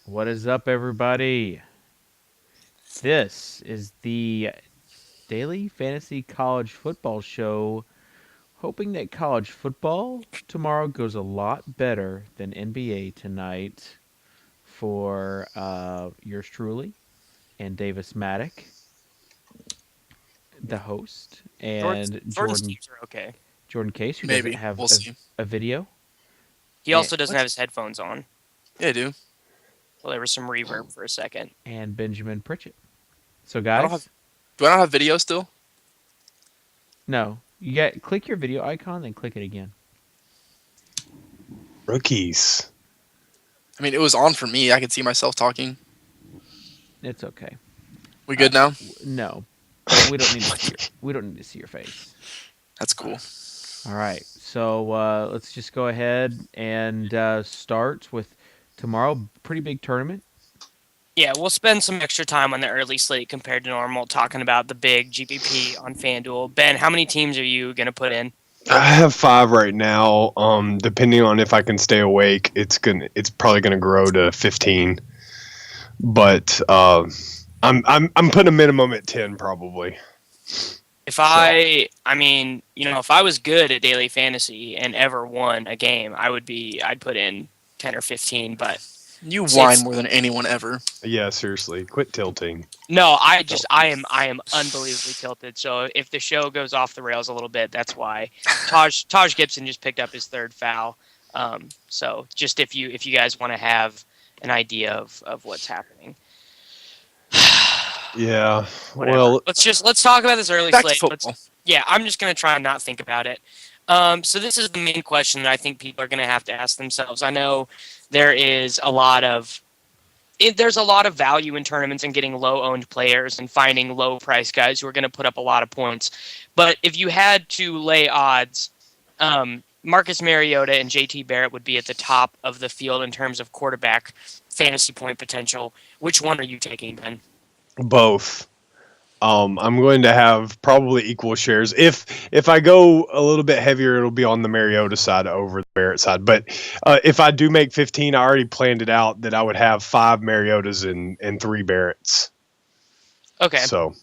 What is up, everybody? This is the Daily Fantasy College Football Show, hoping that college football tomorrow goes a lot better than NBA tonight for yours truly and Davis Maddock, the host, and Jordan's Jordan teams are okay. Case, who doesn't Maybe. have We'll see. a video, He and, also doesn't What? have his headphones on. Yeah, I do. So there was some reverb for a second. and Benjamin Pritchett. So, I don't have. guys, Do I not have video still? no, click your video icon, then click it again. Rookies. I mean, it was on for me. I could see myself talking. It's okay. We good now? No, but we don't need to see we don't need to see your face. That's cool. All right, so let's just go ahead and start with tomorrow. Pretty big tournament. Yeah, we'll spend some extra time on the early slate compared to normal talking about the big GPP on FanDuel. Ben, how many teams are you going to put in? I have 5 right now. Depending on if I can stay awake, it's probably gonna grow to 15. But I'm putting a minimum at 10 probably. If I was good at daily fantasy and ever won a game, I'd put in 10 or 15, but You It's- whine more than anyone ever. Yeah, seriously, quit tilting. no, I am unbelievably tilted. So if the show goes off the rails a little bit, that's why. Taj Gibson just picked up his third foul. So just if you guys want to have an idea of what's happening. Yeah. Whatever. Well, Let's talk about this early Back to slate. football. I'm just gonna try and not think about it. So this is the main question that I think people are gonna have to ask themselves. I know there's a lot of value in tournaments and getting low-owned players and finding low-price guys who are going to put up a lot of points. But if you had to lay odds, Marcus Mariota and JT Barrett would be at the top of the field in terms of quarterback fantasy point potential. Which one are you taking, Ben? both. I'm going to have probably equal shares. If I go a little bit heavier, it'll be on the Mariota side over the Barrett side. But if I do make 15, I already planned it out that I would have 5 Mariotas and 3 Barretts. Okay. So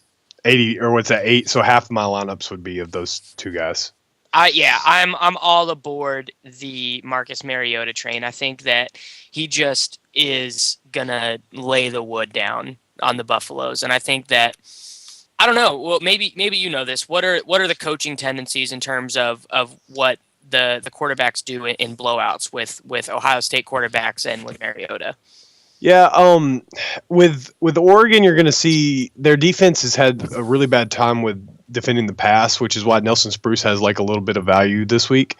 80, or what's that, 8? So half of my lineups would be of those 2 guys. I'm all aboard the Marcus Mariota train. I think that he just is gonna lay the wood down on the Buffaloes, and I think that I don't know. Well, maybe you know this. What are the coaching tendencies in terms of what the quarterbacks do in blowouts with Ohio State quarterbacks and with Mariota? Yeah, with Oregon, you're going to see their defense has had a really bad time with defending the pass, which is why Nelson Spruce has like a little bit of value this week.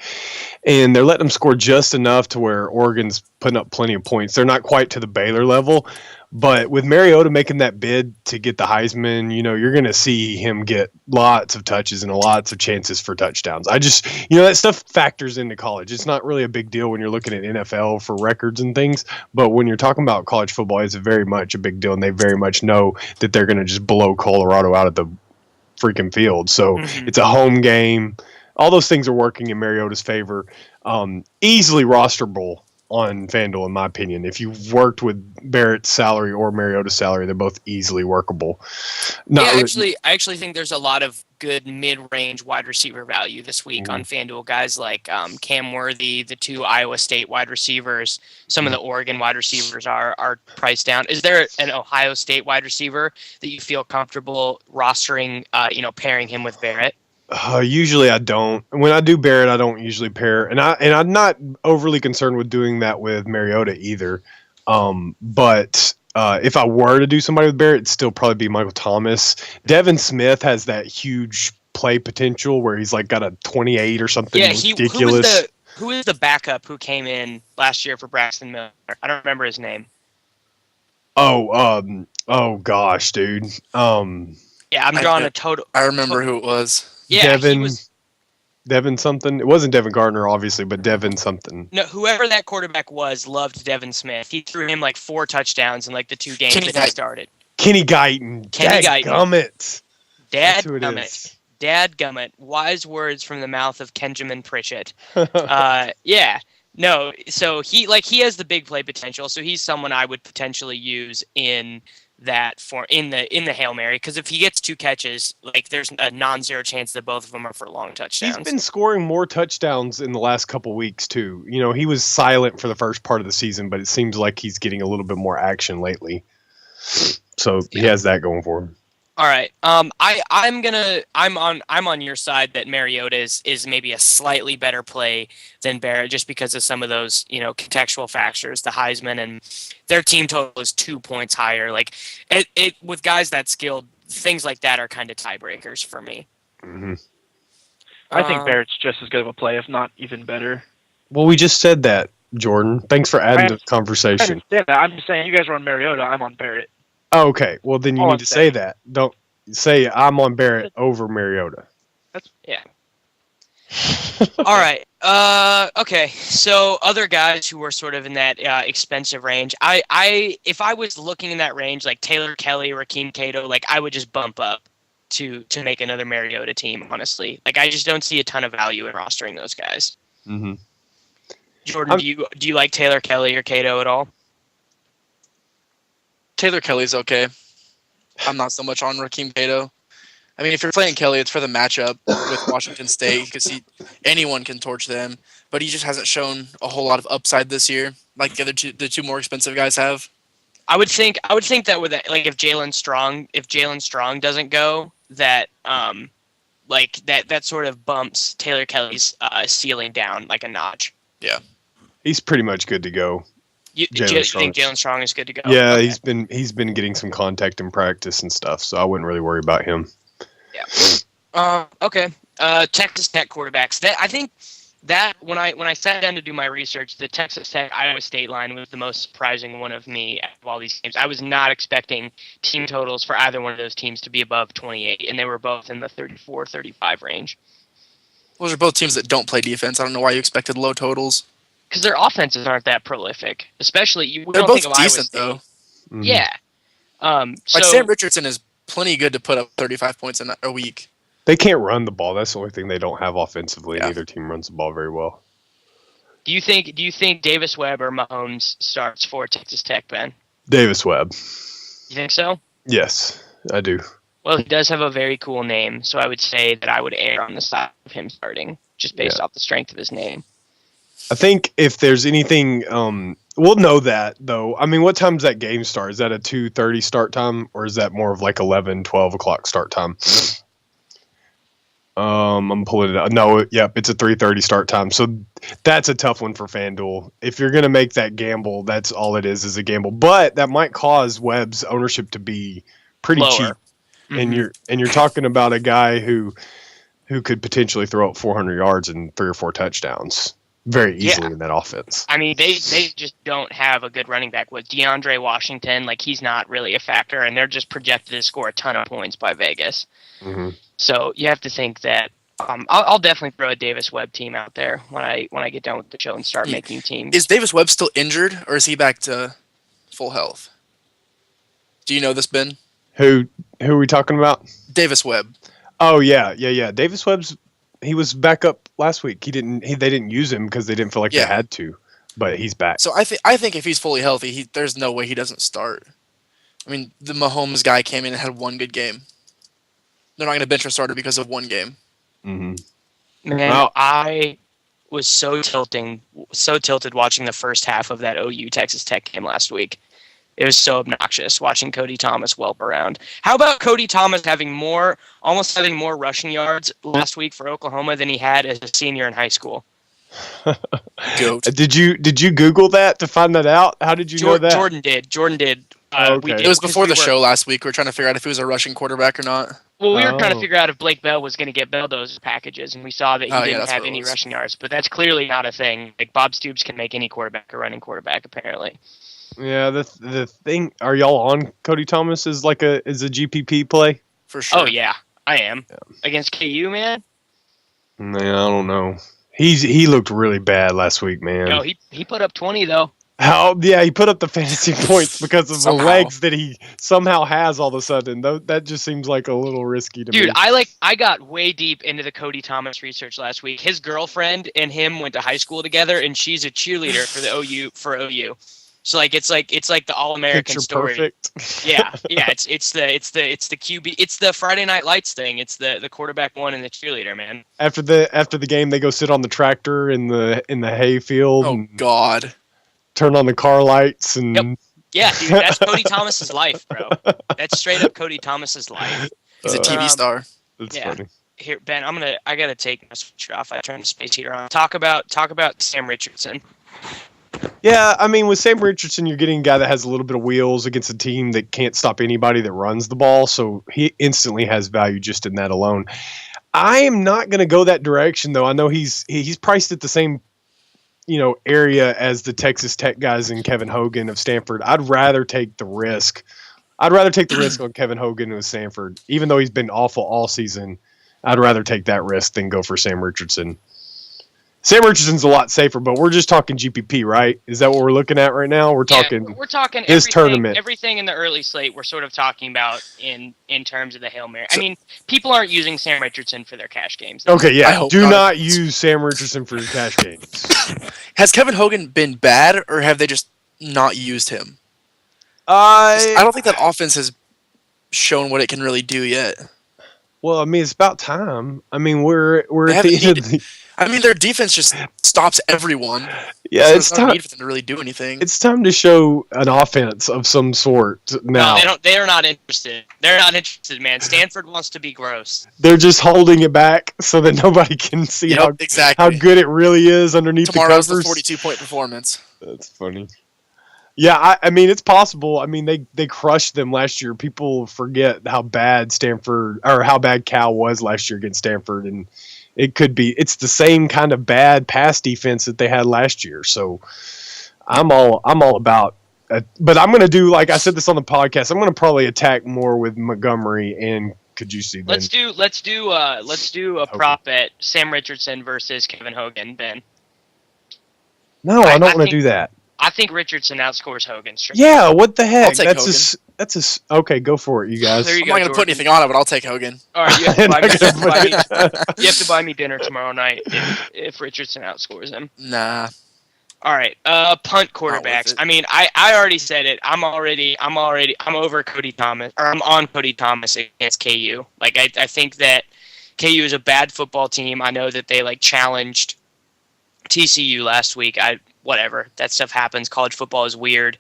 And they're letting them score just enough to where Oregon's putting up plenty of points. They're not quite to the Baylor level, but with Mariota making that bid to get the Heisman, you're going to see him get lots of touches and lots of chances for touchdowns. That stuff factors into college. It's not really a big deal when you're looking at NFL for records and things, but when you're talking about college football, it's very much a big deal, and they very much know that they're going to just blow Colorado out of the freaking field. So It's a home game. All those things are working in Mariota's favor. Easily rosterable on FanDuel, in my opinion. If you've worked with Barrett's salary or Mariota's salary, they're both easily workable. I actually think there's a lot of good mid-range wide receiver value this week on FanDuel. Guys like Cam Worthy, the 2 Iowa State wide receivers, some of the Oregon wide receivers are priced down. Is there an Ohio State wide receiver that you feel comfortable rostering, pairing him with Barrett? Usually I don't. When I do Barrett, I don't usually pair, and I'm not overly concerned with doing that with Mariota either. But if I were to do somebody with Barrett, it'd still probably be Michael Thomas. Devin Smith has that huge play potential where he's like got a 28 or something ridiculous. Who is the backup who came in last year for Braxton Miller? I don't remember his name. Oh gosh, dude. Yeah, I'm drawing a total. I remember who it was. Yeah, Devin something. It wasn't Devin Gardner, obviously, but Devin something. No, whoever that quarterback was loved Devin Smith. He threw him like 4 touchdowns in like the 2 games that he started. Kenny Guyton. Gummit. Dadgummit. Wise words from the mouth of Kenjamin Pritchett. Yeah. No, so he has the big play potential. So he's someone I would potentially use in the Hail Mary, because if he gets 2 catches, like there's a non-zero chance that both of them are for long touchdowns. He's been scoring more touchdowns in the last couple weeks too. You know, he was silent for the first part of the season, but it seems like he's getting a little bit more action lately. So he has that going for him. All right. I'm on your side that Mariota is maybe a slightly better play than Barrett, just because of some of those, contextual factors, the Heisman, and their team total is 2 points higher. Like it with guys that skilled, things like that are kind of tiebreakers for me. Mm-hmm. I think Barrett's just as good of a play, if not even better. Well, we just said that, Jordan. Thanks for adding to the I conversation. understand that. I'm just saying, you guys are on Mariota. I'm on Barrett. Oh, okay. Well, then you All need I'm to saying. say that. Don't say I'm on Barrett over Mariota. Yeah. All right. Okay. So other guys who were sort of in that expensive range, if I was looking in that range, like Taylor Kelly, Rakeem Cato, like I would just bump up to make another Mariota team. Honestly, like I just don't see a ton of value in rostering those guys. Mm-hmm. Jordan, do you like Taylor Kelly or Cato at all? Taylor Kelly's okay. I'm not so much on Rakeem Cato. I mean, if you're playing Kelly, it's for the matchup with Washington State, because anyone can torch them. But he just hasn't shown a whole lot of upside this year, like the two more expensive guys have. I would think that with like if Jalen Strong doesn't go, that that sort of bumps Taylor Kelly's ceiling down like a notch. Yeah, He's pretty much good to go. You think Jalen Strong is good to go? Yeah, Okay. he's been getting some contact in practice and stuff, so I wouldn't really worry about him. Yeah. Okay. Texas Tech quarterbacks. I think that when I sat down to do my research, the Texas Tech Iowa State line was the most surprising one of me of all these games. I was not expecting team totals for either one of those teams to be above 28, and they were both in the 34-35 range. those are both teams that don't play defense. I don't know why you expected low totals. Because their offenses aren't that prolific, especially we They're don't both think of Iowa decent State. though. Mhm. Yeah. Like Sam Richardson is plenty good to put up 35 points in a week. They can't run the ball. That's the only thing they don't have offensively. Yeah. Neither team runs the ball very well. Do you think Davis Webb or Mahomes starts for Texas Tech, Ben? Davis Webb. You think so? Yes, I do. Well, he does have a very cool name, so I would say that I would err on the side of him starting, just based off the strength of his name. I think if there's anything, we'll know that, though. I mean, what time's that game start? Is that a 2:30 start time, or is that more of like 11, 12 o'clock start time? I'm pulling it up. No, yep, it's a 3:30 start time. So that's a tough one for FanDuel. If you're going to make that gamble, that's all it is a gamble. But that might cause Webb's ownership to be pretty Lower. cheap. And you're talking about a guy who could potentially throw up 400 yards and 3 or 4 touchdowns very easily in that offense. I mean, they just don't have a good running back with DeAndre Washington. Like, he's not really a factor, and they're just projected to score a ton of points by Vegas. Mm-hmm. So you have to think that I'll definitely throw a Davis Webb team out there when I get done with the show and start making teams. Is Davis Webb still injured, or is he back to full health? Do you know this, Ben? Who are we talking about? Davis Webb. Oh yeah. Davis Webb's he was back up last week. They didn't use him because they didn't feel like they had to, but he's back. So I think if he's fully healthy, there's no way he doesn't start. I mean, the Mahomes guy came in and had one good game. They're not going to bench a starter because of one game. Mm-hmm. Man, Well, I was so tilted watching the first half of that OU Texas Tech game last week. It was so obnoxious watching Cody Thomas whelp around. How about Cody Thomas almost having more rushing yards last week for Oklahoma than he had as a senior in high school? Goat. Did you Google that to find that out? How did you know that? Jordan did. Okay. It was before the show last week. We were trying to figure out if he was a rushing quarterback or not. Well, we were trying to figure out if Blake Bell was going to get Beldo's packages, and we saw that he didn't that's have what it any was. rushing yards. But that's clearly not a thing. Like, Bob Stoops can make any quarterback a running quarterback, apparently. Yeah, the thing. Are y'all on Cody Thomas as a GPP play? For sure. Oh yeah, I am against KU, man. Man, I don't know. He looked really bad last week, man. No, he put up 20 though. He put up the fantasy points because of Somehow. the legs that he somehow has all of a sudden. That just seems like a little risky to Dude, me. I got way deep into the Cody Thomas research last week. His girlfriend and him went to high school together, and she's a cheerleader for the OU. So it's like the all American Picture story. perfect. Yeah. It's the QB. It's the Friday Night Lights thing. It's the quarterback one and the cheerleader, man. After the game, they go sit on the tractor in the hay field Oh and God. turn on the car lights and. Yep. Yeah, dude, that's Cody Thomas's life, bro. That's straight up Cody Thomas's life. He's a TV star. That's Yeah. funny. Here, Ben, I gotta take my switcher off. I turned the space heater on. Talk about Sam Richardson. Yeah, I mean, with Sam Richardson, you're getting a guy that has a little bit of wheels against a team that can't stop anybody that runs the ball, so he instantly has value just in that alone. I am not going to go that direction, though. I know he's priced at the same area as the Texas Tech guys and Kevin Hogan of Stanford. I'd rather take the risk. I'd rather take the risk on Kevin Hogan with Stanford, even though he's been awful all season. I'd rather take that risk than go for Sam Richardson. Sam Richardson's a lot safer, but we're just talking GPP, right? Is that what we're looking at right now? We're talking this tournament. Everything in the early slate we're sort of talking about in terms of the Hail Mary. I mean, people aren't using Sam Richardson for their cash games. Okay, I yeah. hope Do not. not use Sam Richardson for your cash games. Has Kevin Hogan been bad, or have they just not used him? I I don't think that offense has shown what it can really do yet. Well, I mean, it's about time. I mean, we're They at the haven't end of the. I mean, their defense just stops everyone. Yeah, so it's there's no time. need for them to really do anything. It's time to show an offense of some sort now. No, they don't. They are not interested. They're not interested, man. Stanford wants to be gross. They're just holding it back so that nobody can see Yep, exactly. how good it really is underneath Tomorrow's the the covers. 42-point performance. That's funny. Yeah, I mean, it's possible. I mean, they crushed them last year. People forget how bad how bad Cal was last year against Stanford, and it's the same kind of bad pass defense that they had last year. So I'm all about but I'm going to do, like I said this on the podcast, I'm going to probably attack more with Montgomery and Kajuse. Let's do a prop bet: Sam Richardson versus Kevin Hogan. Ben. No, I don't want to do that. I think Richardson outscores Hogan. Straight Yeah, what the heck? I'll take That's okay. Go for it, you guys. There you I'm go, not going to put Jordan. anything on it, but I'll take Hogan. All right, you have I'm not gonna put you have to buy me dinner tomorrow night if Richardson outscores him. Nah. All right, punt quarterbacks. it. I mean, I already said it. I'm over Cody Thomas, or I'm on Cody Thomas against KU. Like I think that KU is a bad football team. I know that they challenged TCU last week. Whatever, that stuff happens. College football is weird.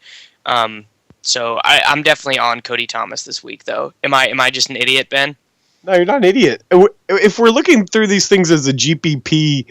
So I'm definitely on Cody Thomas this week, though. Am I just an idiot, Ben? No, you're not an idiot. If we're looking through these things as a GPP,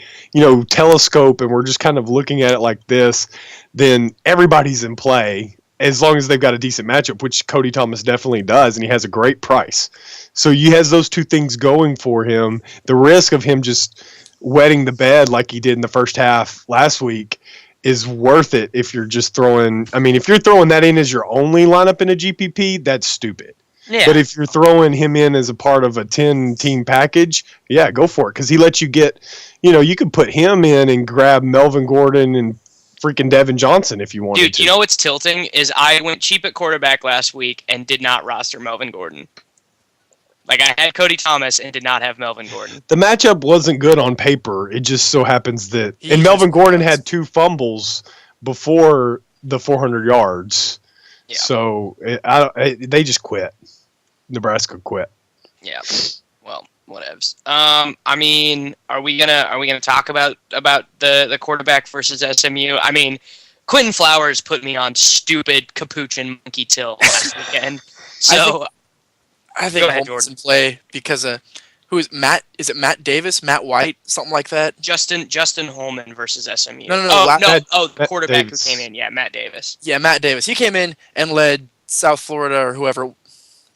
telescope, and we're just kind of looking at it like this, then everybody's in play as long as they've got a decent matchup, which Cody Thomas definitely does, and he has a great price. So he has those two things going for him. The risk of him just wetting the bed like he did in the first half last week is worth it if you're just throwing. I mean, if you're throwing that in as your only lineup in a GPP, that's stupid. Yeah. But if you're throwing him in as a part of a 10-team package, yeah, go for it. Because he lets you get, you could put him in and grab Melvin Gordon and freaking Devin Johnson if you wanted to. Dude, you know what's tilting is I went cheap at quarterback last week and did not roster Melvin Gordon. Like, I had Cody Thomas and did not have Melvin Gordon. The matchup wasn't good on paper. It just so happens that... And Melvin Gordon had 2 fumbles before the 400 yards. Yeah. So they just quit. Nebraska quit. Yeah. Well, whatevs. I mean, are we gonna talk about the quarterback versus SMU? I mean, Quentin Flowers put me on stupid capuchin monkey till last weekend. So I think Go ahead, Holman's Jordan. in play because who is Matt? Is it Matt Davis? Matt White? Something like that? Justin Holman versus SMU. No. The quarterback Davis. who came in. Yeah, Matt Davis. Yeah, Matt Davis. He came in and led South Florida or whoever.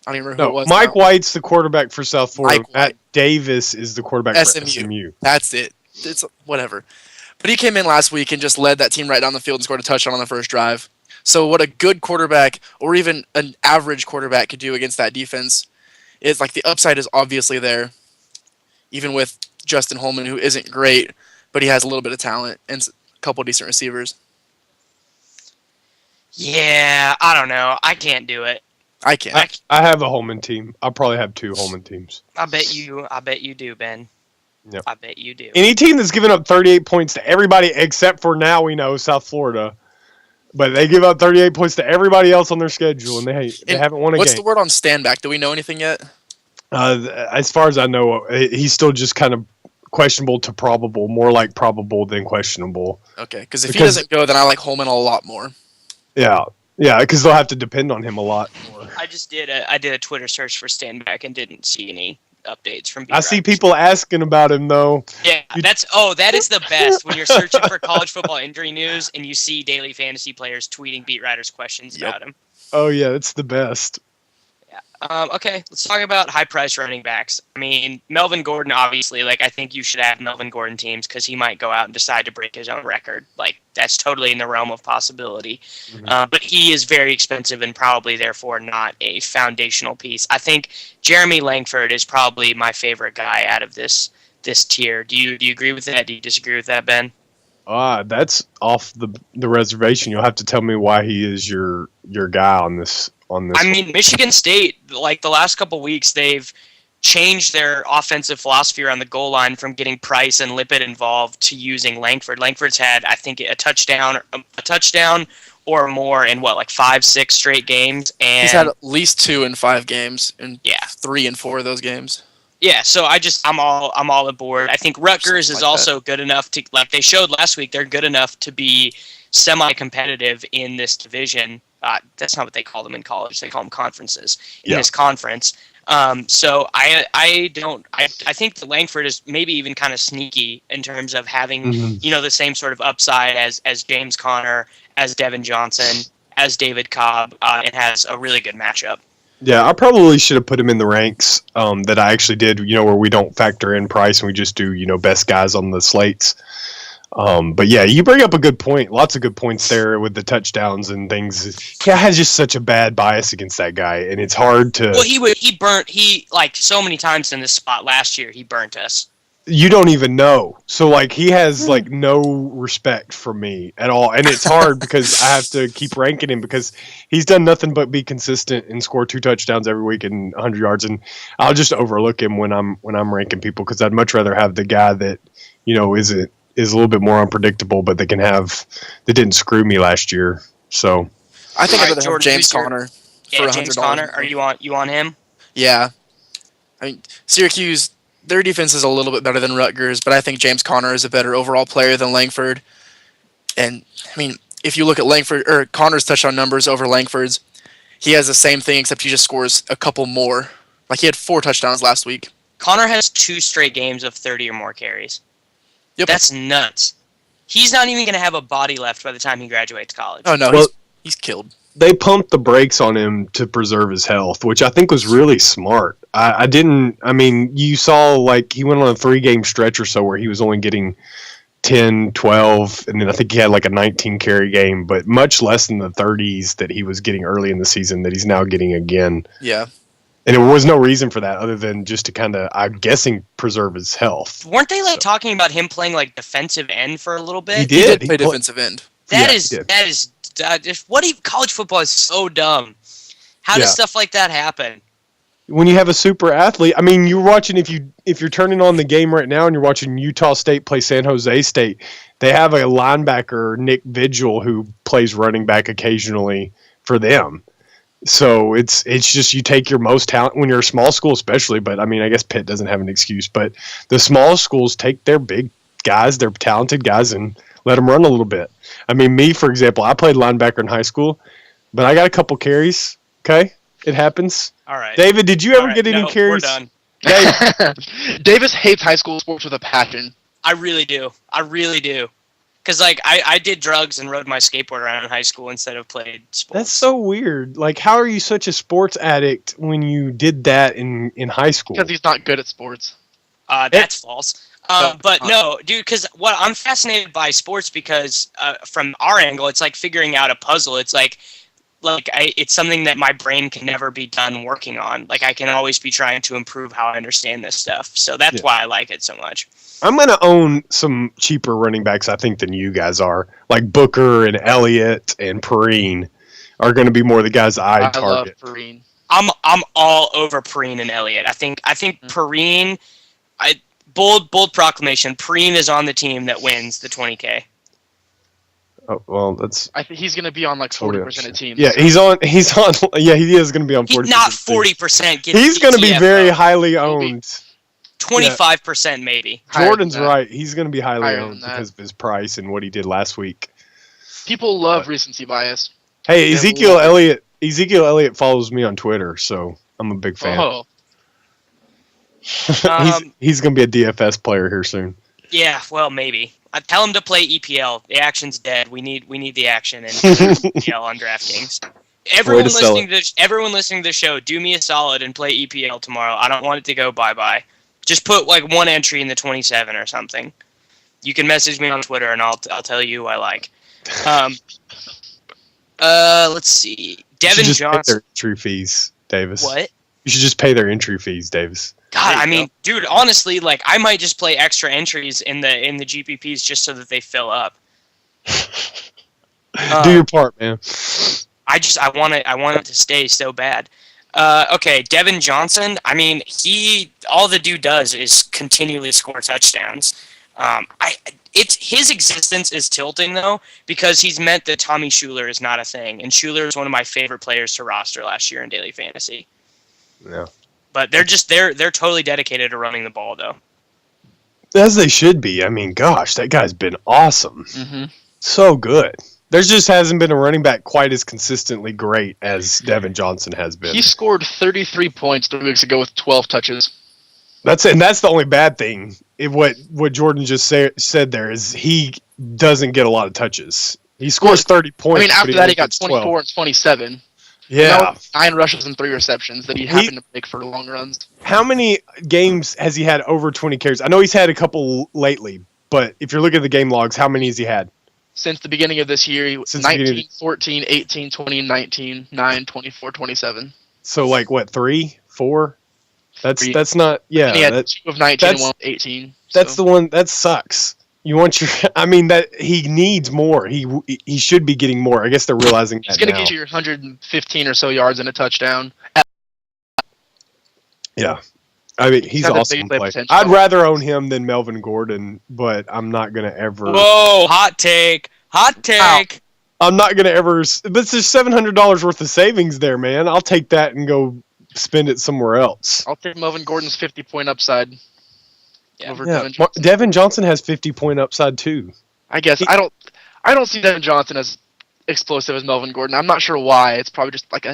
I don't even remember who it No, was. Mike now. White's the quarterback for South Florida. Mike Matt White. Davis is the quarterback for SMU. That's it. It's whatever. But he came in last week and just led that team right down the field and scored a touchdown on the first drive. So what a good quarterback or even an average quarterback could do against that defense is the upside is obviously there. Even with Justin Holman, who isn't great, but he has a little bit of talent and a couple decent receivers. Yeah, I don't know. I can't do it. I can't. Like, I have a Holman team. I'll probably have 2 Holman teams. I bet you do, Ben. Yep. I bet you do. Any team that's given up 38 points to everybody except for now we know South Florida, but they give up 38 points to everybody else on their schedule, and they haven't won a What's game. the word on Standback? Do we know anything yet? As far as I know, he's still just kind of questionable to probable, more like probable than questionable. Okay, because if he doesn't go, then I like Holman a lot more. Yeah, because they'll have to depend on him a lot more. I did a Twitter search for Standback and didn't see any updates from beat I see writers. people asking about him though. Yeah, that is the best when you're searching for college football injury news and you see daily fantasy players tweeting beat writers questions about him. Oh yeah, it's the best. Okay, let's talk about high-priced running backs. I mean, Melvin Gordon, obviously, I think you should have Melvin Gordon teams because he might go out and decide to break his own record. That's totally in the realm of possibility. Mm-hmm. But he is very expensive and probably, therefore, not a foundational piece. I think Jeremy Langford is probably my favorite guy out of this tier. Do you agree with that? Do you disagree with that, Ben? That's off the reservation. You'll have to tell me why he is your guy on this. I mean, Michigan State, the last couple weeks, they've changed their offensive philosophy around the goal line from getting Price and Lippett involved to using Langford. Langford's had, I think, a touchdown or more in 5-6 straight games, and He's had at least 2 in 5 games, and 3 in 4 of those games. Yeah, so I'm all aboard. I think Rutgers is also good enough to, they showed last week, they're good enough to be semi-competitive in this division. That's not what they call them in college. They call them conferences in this conference. So I think that Langford is maybe even kind of sneaky in terms of having the same sort of upside as James Conner, as Devin Johnson, as David Cobb, and has a really good matchup. Yeah, I probably should have put him in the ranks that I actually did, where we don't factor in price and we just do, best guys on the slates. But yeah, you bring up a good point. Lots of good points there with the touchdowns and things. He has just such a bad bias against that guy, and it's hard to. Well, he so many times in this spot last year, he burnt us. You don't even know. So he has no respect for me at all, and it's hard because I have to keep ranking him because he's done nothing but be consistent and score 2 touchdowns every week and 100 yards, and I'll just overlook him when I'm ranking people because I'd much rather have the guy that is a little bit more unpredictable, but they didn't screw me last year. So I think I'd rather have James Conner for $100. James Conner, are you on him? Yeah, I mean Syracuse. Their defense is a little bit better than Rutgers, but I think James Conner is a better overall player than Langford. And I mean, if you look at Conner's touchdown numbers over Langford's, he has the same thing except he just scores a couple more. He had 4 touchdowns last week. Conner has 2 straight games of 30 or more carries. Yep. That's nuts. He's not even going to have a body left by the time he graduates college. Oh no, he's killed. They pumped the brakes on him to preserve his health, which I think was really smart. You saw he went on a 3-game stretch or so where he was only getting 10, 12, and then I think he had a 19 carry game, but much less than the 30s that he was getting early in the season that he's now getting again. Yeah. And there was no reason for that other than just to kind of, I'm guessing, preserve his health. Weren't they talking about him playing defensive end for a little bit? He did play defensive end. College football is so dumb. How does stuff like that happen? When you have a super athlete, you're watching, if you're turning on the game right now and you're watching Utah State play San Jose State, they have a linebacker, Nick Vigil, who plays running back occasionally for them. So it's just you take your most talent when you're a small school, especially. But I guess Pitt doesn't have an excuse. But the small schools take their big guys, their talented guys, and let them run a little bit. Me, for example, I played linebacker in high school, but I got a couple carries. Okay, it happens. All right, David, did you ever get any carries? We're done. Davis hates high school sports with a passion. I really do. Because I did drugs and rode my skateboard around in high school instead of played sports. That's so weird. How are you such a sports addict when you did that in high school? Because he's not good at sports. That's false. But no, dude, because I'm fascinated by sports because from our angle, it's figuring out a puzzle. It's it's something that my brain can never be done working on. I can always be trying to improve how I understand this stuff. So that's why I like it so much. I'm going to own some cheaper running backs, I think, than you guys are. Like Booker and Elliott and Perrine. are going to be more the guys I'd I love target. Perrine. I'm all over Perrine and Elliott. I think Perrine. Bold proclamation. Perrine is on the team that wins the 20K. Oh, well, that's. I think he's going to be on like 40% of teams. Yeah, he's on. Yeah, he is going to be on 40%. He's not 40%. He's going to be very highly owned. 25% maybe. Jordan's right. He's going to be highly Higher owned than that. because of his price and what he did last week. People love recency bias. Hey, Yeah, Ezekiel we'll- Elliott. Ezekiel Elliott follows me on Twitter, so I'm a big fan. Oh, He's going to be a DFS player here soon. Yeah, well, maybe. I tell him to play EPL. The action's dead. We need the action in EPL on DraftKings. Everyone listening to the show, do me a solid and play EPL tomorrow. I don't want it to go bye-bye. Just put like one entry in the 27 or something. You can message me on Twitter and I'll tell you who I like. Let's see. Devin Johnson. Pay Johnson. their entry fees, Davis. What? You should just pay their entry fees, Davis. God, I mean, dude, honestly, like I might just play extra entries in the GPPs just so that they fill up. Do your part, man. I want it to stay so bad. Okay, Devin Johnson. I mean, all the dude does is continually score touchdowns. It's his existence is tilting though because he's meant that Tommy Schuler is not a thing, and Schuler is one of my favorite players to roster last year in daily fantasy. Yeah. But they're totally dedicated to running the ball though. As they should be. I mean, gosh, that guy's been awesome. mm-hmm. So good. There just hasn't been a running back quite as consistently great as Devin Johnson has been. He scored 33 points 3 weeks ago with 12 touches. That's the only bad thing. What Jordan just said there is he doesn't get a lot of touches. He scores 30 points. I mean, after that, he got gets 24 12. and 27. Yeah. 9 rushes and 3 receptions that he happened to make for long runs. How many games has he had over 20 carries? I know he's had a couple lately, but if you're looking at the game logs, how many has he had? Since the beginning of this year, he was 19, 14, 18, 20, 19, 9, 24, 27. So like what, 3, 4? Three. That's not And he had that, 2 of 19 and 1 of 18. that's so. the one that sucks. You want your I mean that he needs more. He should be getting more. I guess they're realizing He's that going to now. get you your 115 or so yards and a touchdown. Yeah. I mean, he's got that awesome big play play. potential. I'd rather own him than Melvin Gordon, but I'm not going to ever Whoa! Hot take. I'm not going to ever but there's $700 worth of savings there, man. I'll take that and go spend it somewhere else. I'll take Melvin Gordon's 50-point upside over Devin Johnson. Devin Johnson has 50-point upside too. I guess I don't see Devin Johnson as explosive as Melvin Gordon. I'm not sure why. It's probably just like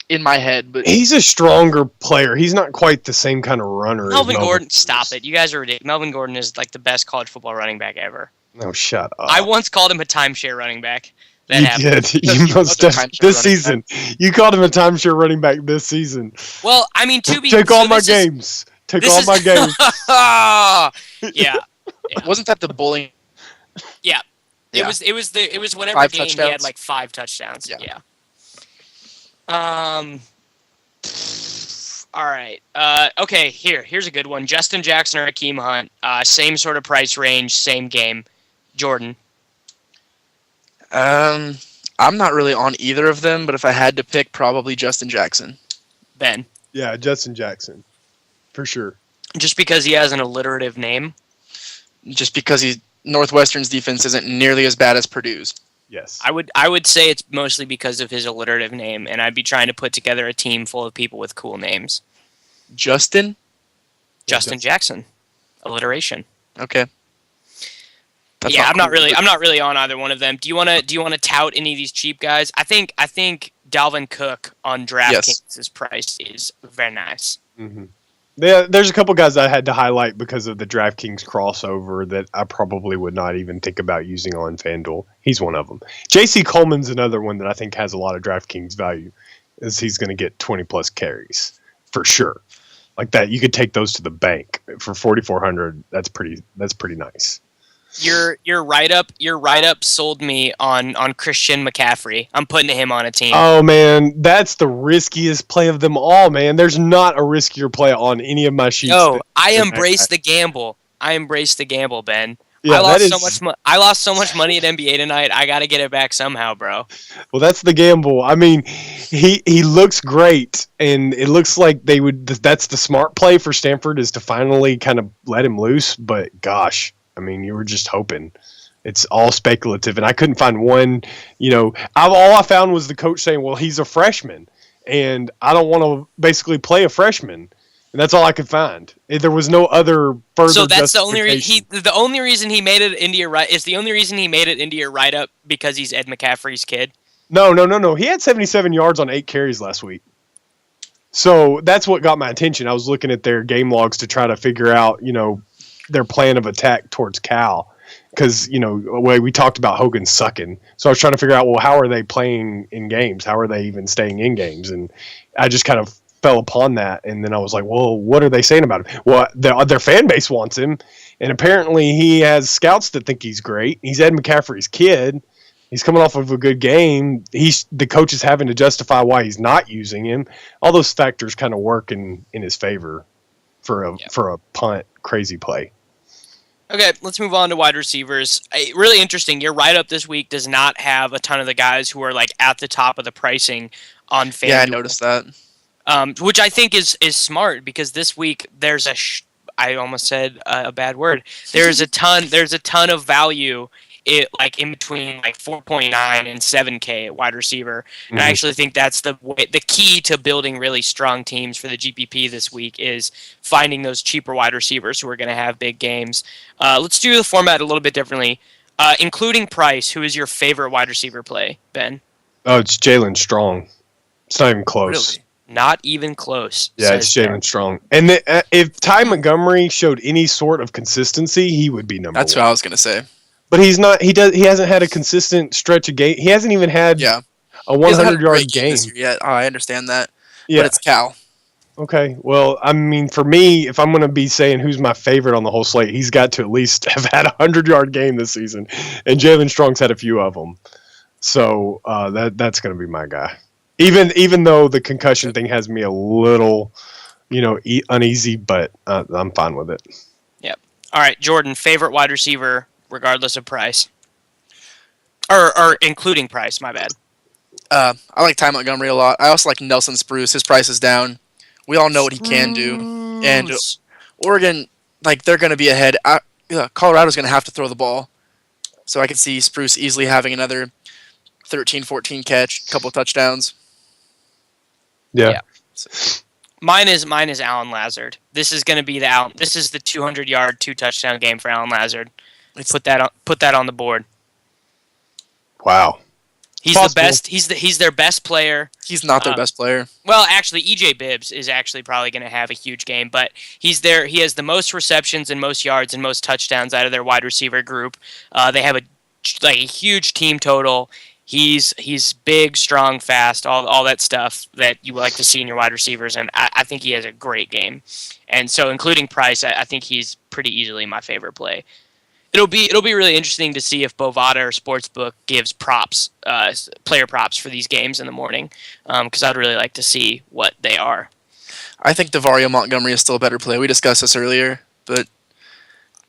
in my head, but He's a stronger player. He's not quite the same kind of runner. Melvin as Gordon, is. stop it! You guys are ridiculous. Melvin Gordon is like the best college football running back ever. No, shut up. I once called him a timeshare running back. That You happened. did. Because You he must was a have timeshare this running season. You called him a timeshare running back this season. Well, I mean, to be Take so all my this is- games. Take this all is- my games. yeah, wasn't that the bowling? yeah. Yeah. It was whatever 5 game he had touchdowns? like 5 touchdowns. Yeah. All right. Okay. Here's a good one. Justin Jackson or Akeem Hunt. Same sort of price range. Same game. Jordan. I'm not really on either of them, but if I had to pick, probably Justin Jackson. Ben. Yeah, Justin Jackson. For sure. Just because he has an alliterative name. Just because Northwestern's defense isn't nearly as bad as Purdue's. Yes. I would say it's mostly because of his alliterative name, and I'd be trying to put together a team full of people with cool names. Justin? Justin Jackson. Alliteration. Okay. That's I'm not cool, but- really on either one of them. Do you want to tout any of these cheap guys? I think Dalvin Cook on DraftKings' price is very nice. Mm-hmm. Yeah, there's a couple guys I had to highlight because of the DraftKings crossover that I probably would not even think about using on FanDuel. He's one of them. J.C. Coleman's another one that I think has a lot of DraftKings value, as he's going to get 20-plus carries for sure. Like that, you could take those to the bank for 4,400. That's pretty nice. Your write up sold me on Christian McCaffrey. I'm putting him on a team. Oh man, that's the riskiest play of them all, man. There's not a riskier play on any of my sheets. No, I embrace the gamble. Ben. Yeah, I lost so much money at NBA tonight. I got to get it back somehow, bro. Well, that's the gamble. I mean, he looks great, and it looks like they would. That's the smart play for Stanford, is to finally kind of let him loose. But gosh, I mean, you were just hoping. It's all speculative, and I couldn't find one. All I found was the coach saying, "Well, he's a freshman, and I don't want to basically play a freshman." And that's all I could find. There was no other further. So that's the only justification. the only reason he made it into your write up because he's Ed McCaffrey's kid. No. He had 77 yards on 8 carries last week. So that's what got my attention. I was looking at their game logs to try to figure out, their plan of attack towards Cal. Because, we talked about Hogan sucking. So I was trying to figure out, well, how are they playing in games? How are they even staying in games? And I just kind of fell upon that, and then I was like, well, what are they saying about him? Well, their fan base wants him, and apparently he has scouts that think he's great. He's Ed McCaffrey's kid. He's coming off of a good game. The coach is having to justify why he's not using him. All those factors kind of work in his favor for a punt crazy play. Okay, let's move on to wide receivers. Really interesting. Your write-up this week does not have a ton of the guys who are like at the top of the pricing on FanDuel. Yeah, I noticed that. Which I think is smart, because this week there's I almost said a bad word. There's a ton of value in between 4.9 and 7K at wide receiver. And I actually think that's the key to building really strong teams for the GPP this week, is finding those cheaper wide receivers who are going to have big games. Let's do the format a little bit differently. Including price, who is your favorite wide receiver play, Ben? Oh, it's Jalen Strong. It's not even close. Really? Not even close. Yeah, it's Jalen Strong. And if Ty Montgomery showed any sort of consistency, he would be number one. That's what I was gonna say. But he's not. He hasn't had a consistent stretch of game. He hasn't even had a 100-yard game this year yet. Oh, I understand that. Yeah. But it's Cal. Okay. Well, I mean, for me, if I'm going to be saying who's my favorite on the whole slate, he's got to at least have had a 100-yard game this season, and Jalen Strong's had a few of them. So that's going to be my guy. Even though the concussion thing has me a little, uneasy, but I'm fine with it. Yep. All right, Jordan, favorite wide receiver, regardless of price, or including price. My bad. I like Ty Montgomery a lot. I also like Nelson Spruce. His price is down. We all know what he can do. And Oregon, they're going to be ahead. Colorado's going to have to throw the ball. So I can see Spruce easily having another 13, 14 catch, couple of touchdowns. Yeah. Mine is Alan Lazard. This is going to be the 200-yard, 2-touchdown game for Alan Lazard. Put that on the board. Wow. He's the best. He's their best player. He's not their best player. Well, actually, EJ Bibbs is actually probably going to have a huge game, but he's there. He has the most receptions and most yards and most touchdowns out of their wide receiver group. They have a huge team total. He's big, strong, fast, all that stuff that you would like to see in your wide receivers, and I think he has a great game. And so, including price, I think he's pretty easily my favorite play. It'll be really interesting to see if Bovada or Sportsbook gives player props for these games in the morning, because I'd really like to see what they are. I think DeVario Montgomery is still a better play. We discussed this earlier, but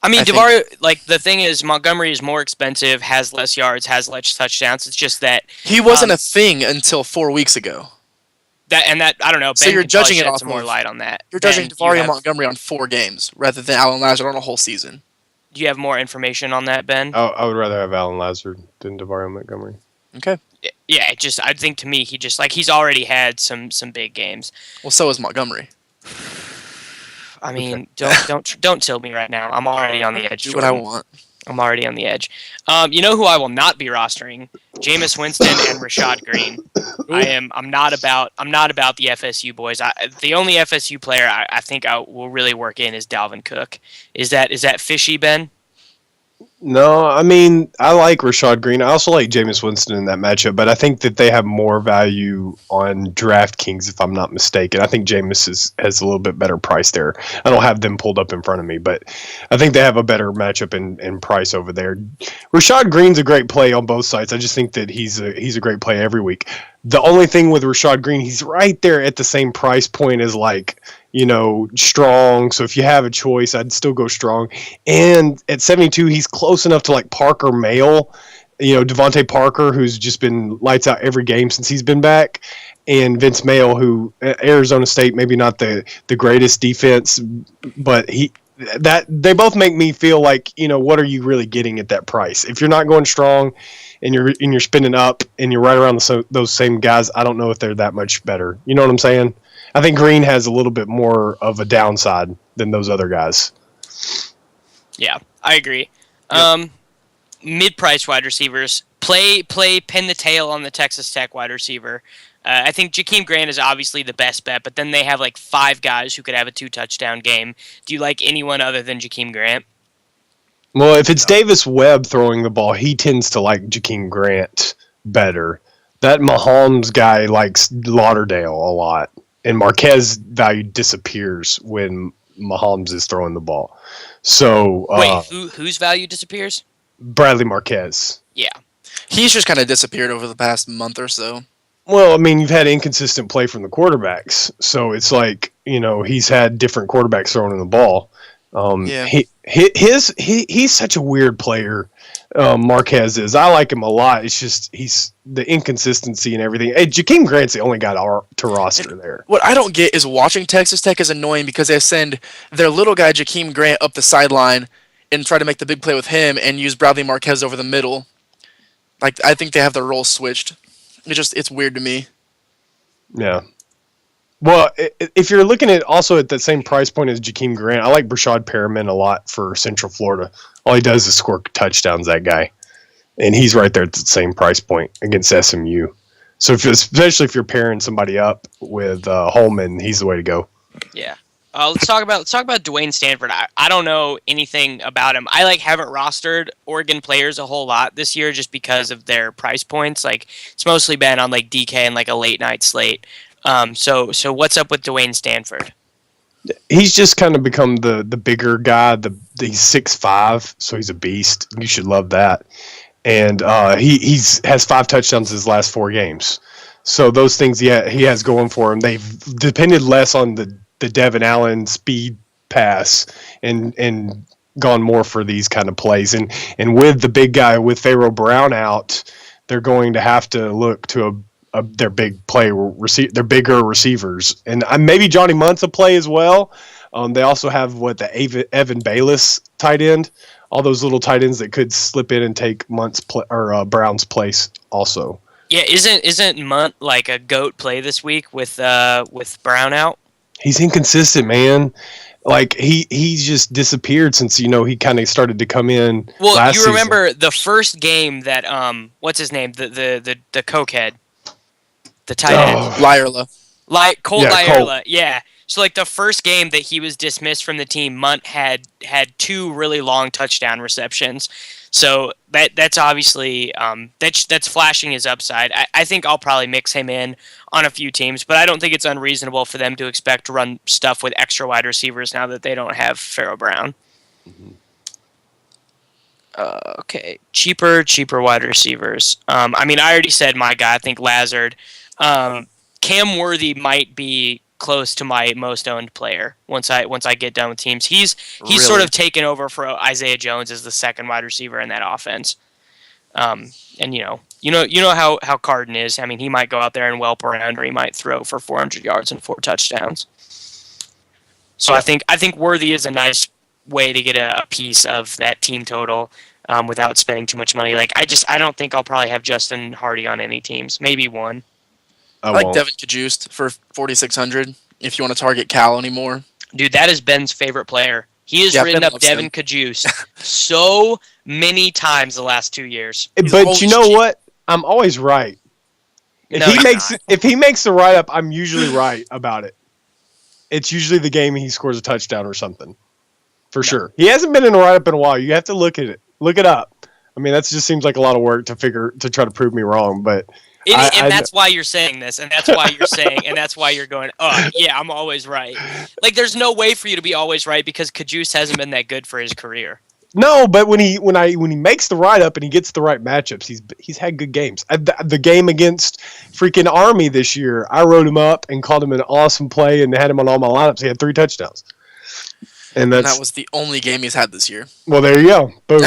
I mean, DeVario, the thing is, Montgomery is more expensive, has less yards, has less touchdowns. It's just that he wasn't a thing until 4 weeks ago. I don't know. Ben, so you're judging it off some more light on that. You're judging DeVario Montgomery on 4 games rather than Alan Lazard on a whole season. Do you have more information on that, Ben? I would rather have Alan Lazard than DeVario Montgomery. Okay. Yeah, I think to me he's already had some big games. Well, so is Montgomery. I mean, don't tilt me right now. I'm already on the edge. Do what I want. I'm already on the edge. You know who I will not be rostering? Jameis Winston and Rashad Green. I'm not about the FSU boys. The only FSU player I think I will really work in is Dalvin Cook. Is that fishy, Ben? No, I mean, I like Rashad Green. I also like Jameis Winston in that matchup, but I think that they have more value on DraftKings, if I'm not mistaken. I think Jameis has a little bit better price there. I don't have them pulled up in front of me, but I think they have a better matchup in price over there. Rashad Green's a great play on both sides. I just think that he's a great play every week. The only thing with Rashad Green, he's right there at the same price point as Strong. So if you have a choice, I'd still go Strong. And at 72, he's close enough to Parker Mail, Devontae Parker, who's just been lights out every game since he's been back, and Vince Mail, who Arizona State, maybe not the greatest defense, but they both make me feel like, what are you really getting at that price? If you're not going Strong and you're spending up and you're right around those same guys, I don't know if they're that much better. You know what I'm saying? I think Green has a little bit more of a downside than those other guys. Yeah, I agree. Yep. Mid-price wide receivers, play pin the tail on the Texas Tech wide receiver. I think Jakeem Grant is obviously the best bet, but then they have 5 guys who could have a 2-touchdown game. Do you like anyone other than Jakeem Grant? Well, if it's Davis Webb throwing the ball, he tends to like Jakeem Grant better. That Mahomes guy likes Lauderdale a lot, and Marquez value disappears when Mahomes is throwing the ball. So wait, whose value disappears? Bradley Marquez. Yeah. He's just kind of disappeared over the past month or so. Well, I mean, you've had inconsistent play from the quarterbacks, so it's he's had different quarterbacks throwing the ball. Yeah. He's such a weird player. Marquez is. I like him a lot. It's just he's the inconsistency and everything. Hey, Jakeem Grant's the only guy to roster there. What I don't get is watching Texas Tech is annoying because they send their little guy Jakeem Grant up the sideline and try to make the big play with him and use Bradley Marquez over the middle. I think they have their roles switched. It's weird to me. Yeah. Well, if you're looking at also at the same price point as Jakeem Grant, I like Brashad Perriman a lot for Central Florida. All he does is score touchdowns, that guy. And he's right there at the same price point against SMU. So especially if you're pairing somebody up with Holman, he's the way to go. Yeah. Let's talk about Dwayne Stanford. I don't know anything about him. I haven't rostered Oregon players a whole lot this year just because of their price points. It's mostly been on DK and a late night slate. So what's up with Dwayne Stanford? He's just kind of become the bigger guy. He's 6'5", so he's a beast. You should love that. And he has 5 touchdowns his last 4 games. So those things he has going for him. They've depended less on the Devin Allen speed pass and gone more for these kind of plays. And with the big guy, with Pharaoh Brown out, they're going to have to look to their big play their bigger receivers. And maybe Johnny Munt's a play as well. They also have the Evan Bayless tight end, all those little tight ends that could slip in and take Brown's place also. Yeah, isn't Munt a GOAT play this week with Brown out? He's inconsistent, man. He's just disappeared since he kind of started to come in. Well, last you remember season. the first game that what's his name, the cokehead, the tight end, Lyerla. Colt Lyerla. Colt. Yeah. So the first game that he was dismissed from the team, Munt had 2 really long touchdown receptions. So that's obviously that's flashing his upside. I think I'll probably mix him in on a few teams, but I don't think it's unreasonable for them to expect to run stuff with extra wide receivers now that they don't have Pharaoh Brown. Mm-hmm. Okay, cheaper wide receivers. I already said my guy. I think Lazard. Cam Worthy might be close to my most owned player once I get done with teams. He's Really? sort of taken over for Isaiah Jones as the second wide receiver in that offense. And you know how Carden is. He might go out there and whelp around, or he might throw for 400 yards and 4 touchdowns. So Yeah. I think Worthy is a nice way to get a piece of that team total without spending too much money. I don't think I'll probably have Justin Hardy on any teams. Maybe one. I like Devin Cajuste for 4,600 if you want to target Cal anymore. Dude, that is Ben's favorite player. He has written Ben up loves Devin him. Cajuste so many times the last 2 years. But always you know cheap. what? I'm always right. No, you're not. If he makes the write up, I'm usually right about it. It's usually the game he scores a touchdown or something. For sure. He hasn't been in a write up in a while. You have to look at it. Look it up. That just seems like a lot of work to try to prove me wrong, but And that's why you're saying this, and that's why you're saying, and that's why you're going, oh, yeah, I'm always right. There's no way for you to be always right because Cajuste hasn't been that good for his career. No, but when he makes the write up and he gets the right matchups, he's had good games. The game against freaking Army this year, I wrote him up and called him an awesome play and had him on all my lineups. He had 3 touchdowns, and that was the only game he's had this year. Well, there you go. Boom.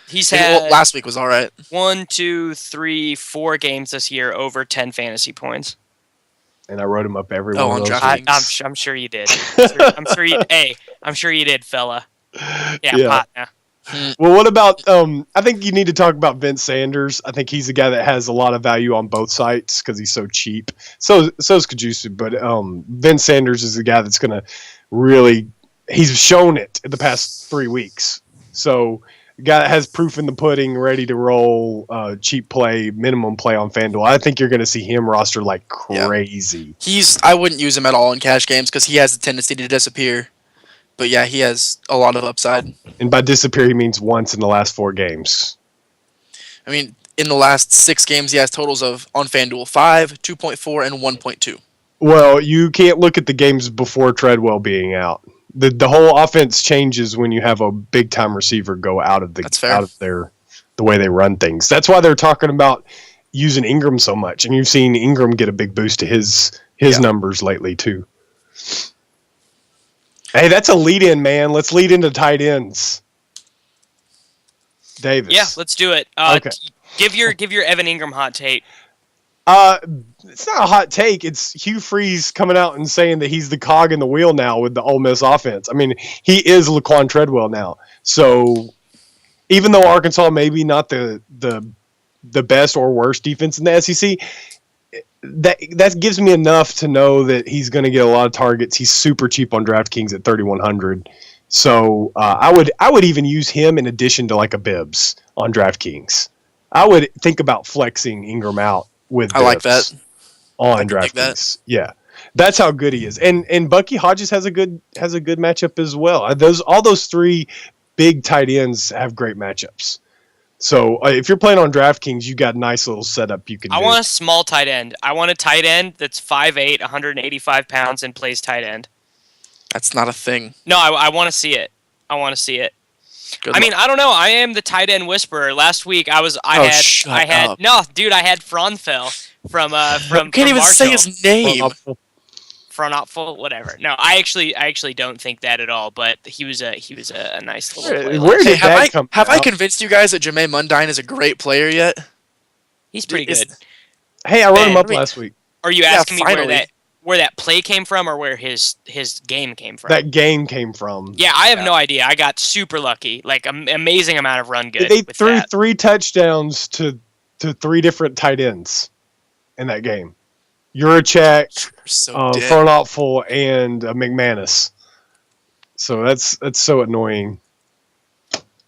He's had last week was all right. 1, 2, 3, 4 games this year over 10 fantasy points. And I wrote him up every Oh, one on of those. DraftKings. I'm sure you did. I'm sure you did, fella. Yeah. Partner. Well, what about I think you need to talk about Vince Sanders. I think he's a guy that has a lot of value on both sites because he's so cheap. So is Kajushu, but Vince Sanders is a guy that's going to really he's shown it in the past 3 weeks. So a guy that has proof in the pudding, ready to roll, cheap play, minimum play on FanDuel. I think you're going to see him roster like crazy. I wouldn't use him at all in cash games because he has a tendency to disappear. But yeah, he has a lot of upside. And by disappear, he means once in the last 4 games. I mean, in the last 6 games, he has totals of, on FanDuel, 5, 2.4, and 1.2. Well, you can't look at the games before Treadwell being out. The whole offense changes when you have a big-time receiver go out of the way they run things. That's why they're talking about using Ingram so much. And you've seen Ingram get a big boost to his numbers lately, too. Hey, that's a lead-in, man. Let's lead into tight ends. Davis. Yeah, let's do it. Okay. Give your Evan Ingram hot take. It's not a hot take. It's Hugh Freeze coming out and saying that he's the cog in the wheel now with the Ole Miss offense. I mean, he is Laquan Treadwell now. So even though Arkansas maybe not the best or worst defense in the SEC, that gives me enough to know that he's going to get a lot of targets. He's super cheap on DraftKings at 3,100. So I would even use him in addition to like a Bibbs on DraftKings. I would think about flexing Ingram out with Bibbs. I like that. On DraftKings. Yeah. That's how good he is. And Bucky Hodges has a good matchup as well. All those 3 big tight ends have great matchups. So if you're playing on DraftKings, you got a nice little setup you can do. I want a small tight end. I want a tight end that's 5'8", 185 pounds, and plays tight end. That's not a thing. No, I want to see it. I want to see it. Good I mean, luck. I don't know. I am the tight end whisperer. Last week, I had up. no, dude. I had Fronfel from Can't even Marshall. say his name. Fronopful, whatever. No, I actually don't think that at all. But he was a nice little player. Where did that come have from? I convinced you guys that Jermaine Mundine is a great player yet? He's pretty Is- good. Hey, I wrote him Man, up last week. Are you Yeah, asking me finally. where that play came from or where his game came from? That game came from. Yeah, I have no idea. I got super lucky. Like, amazing amount of run good. They with threw that. 3 touchdowns to 3 different tight ends in that game. Juracek, So dead. Fernopful, and McManus. So that's so annoying.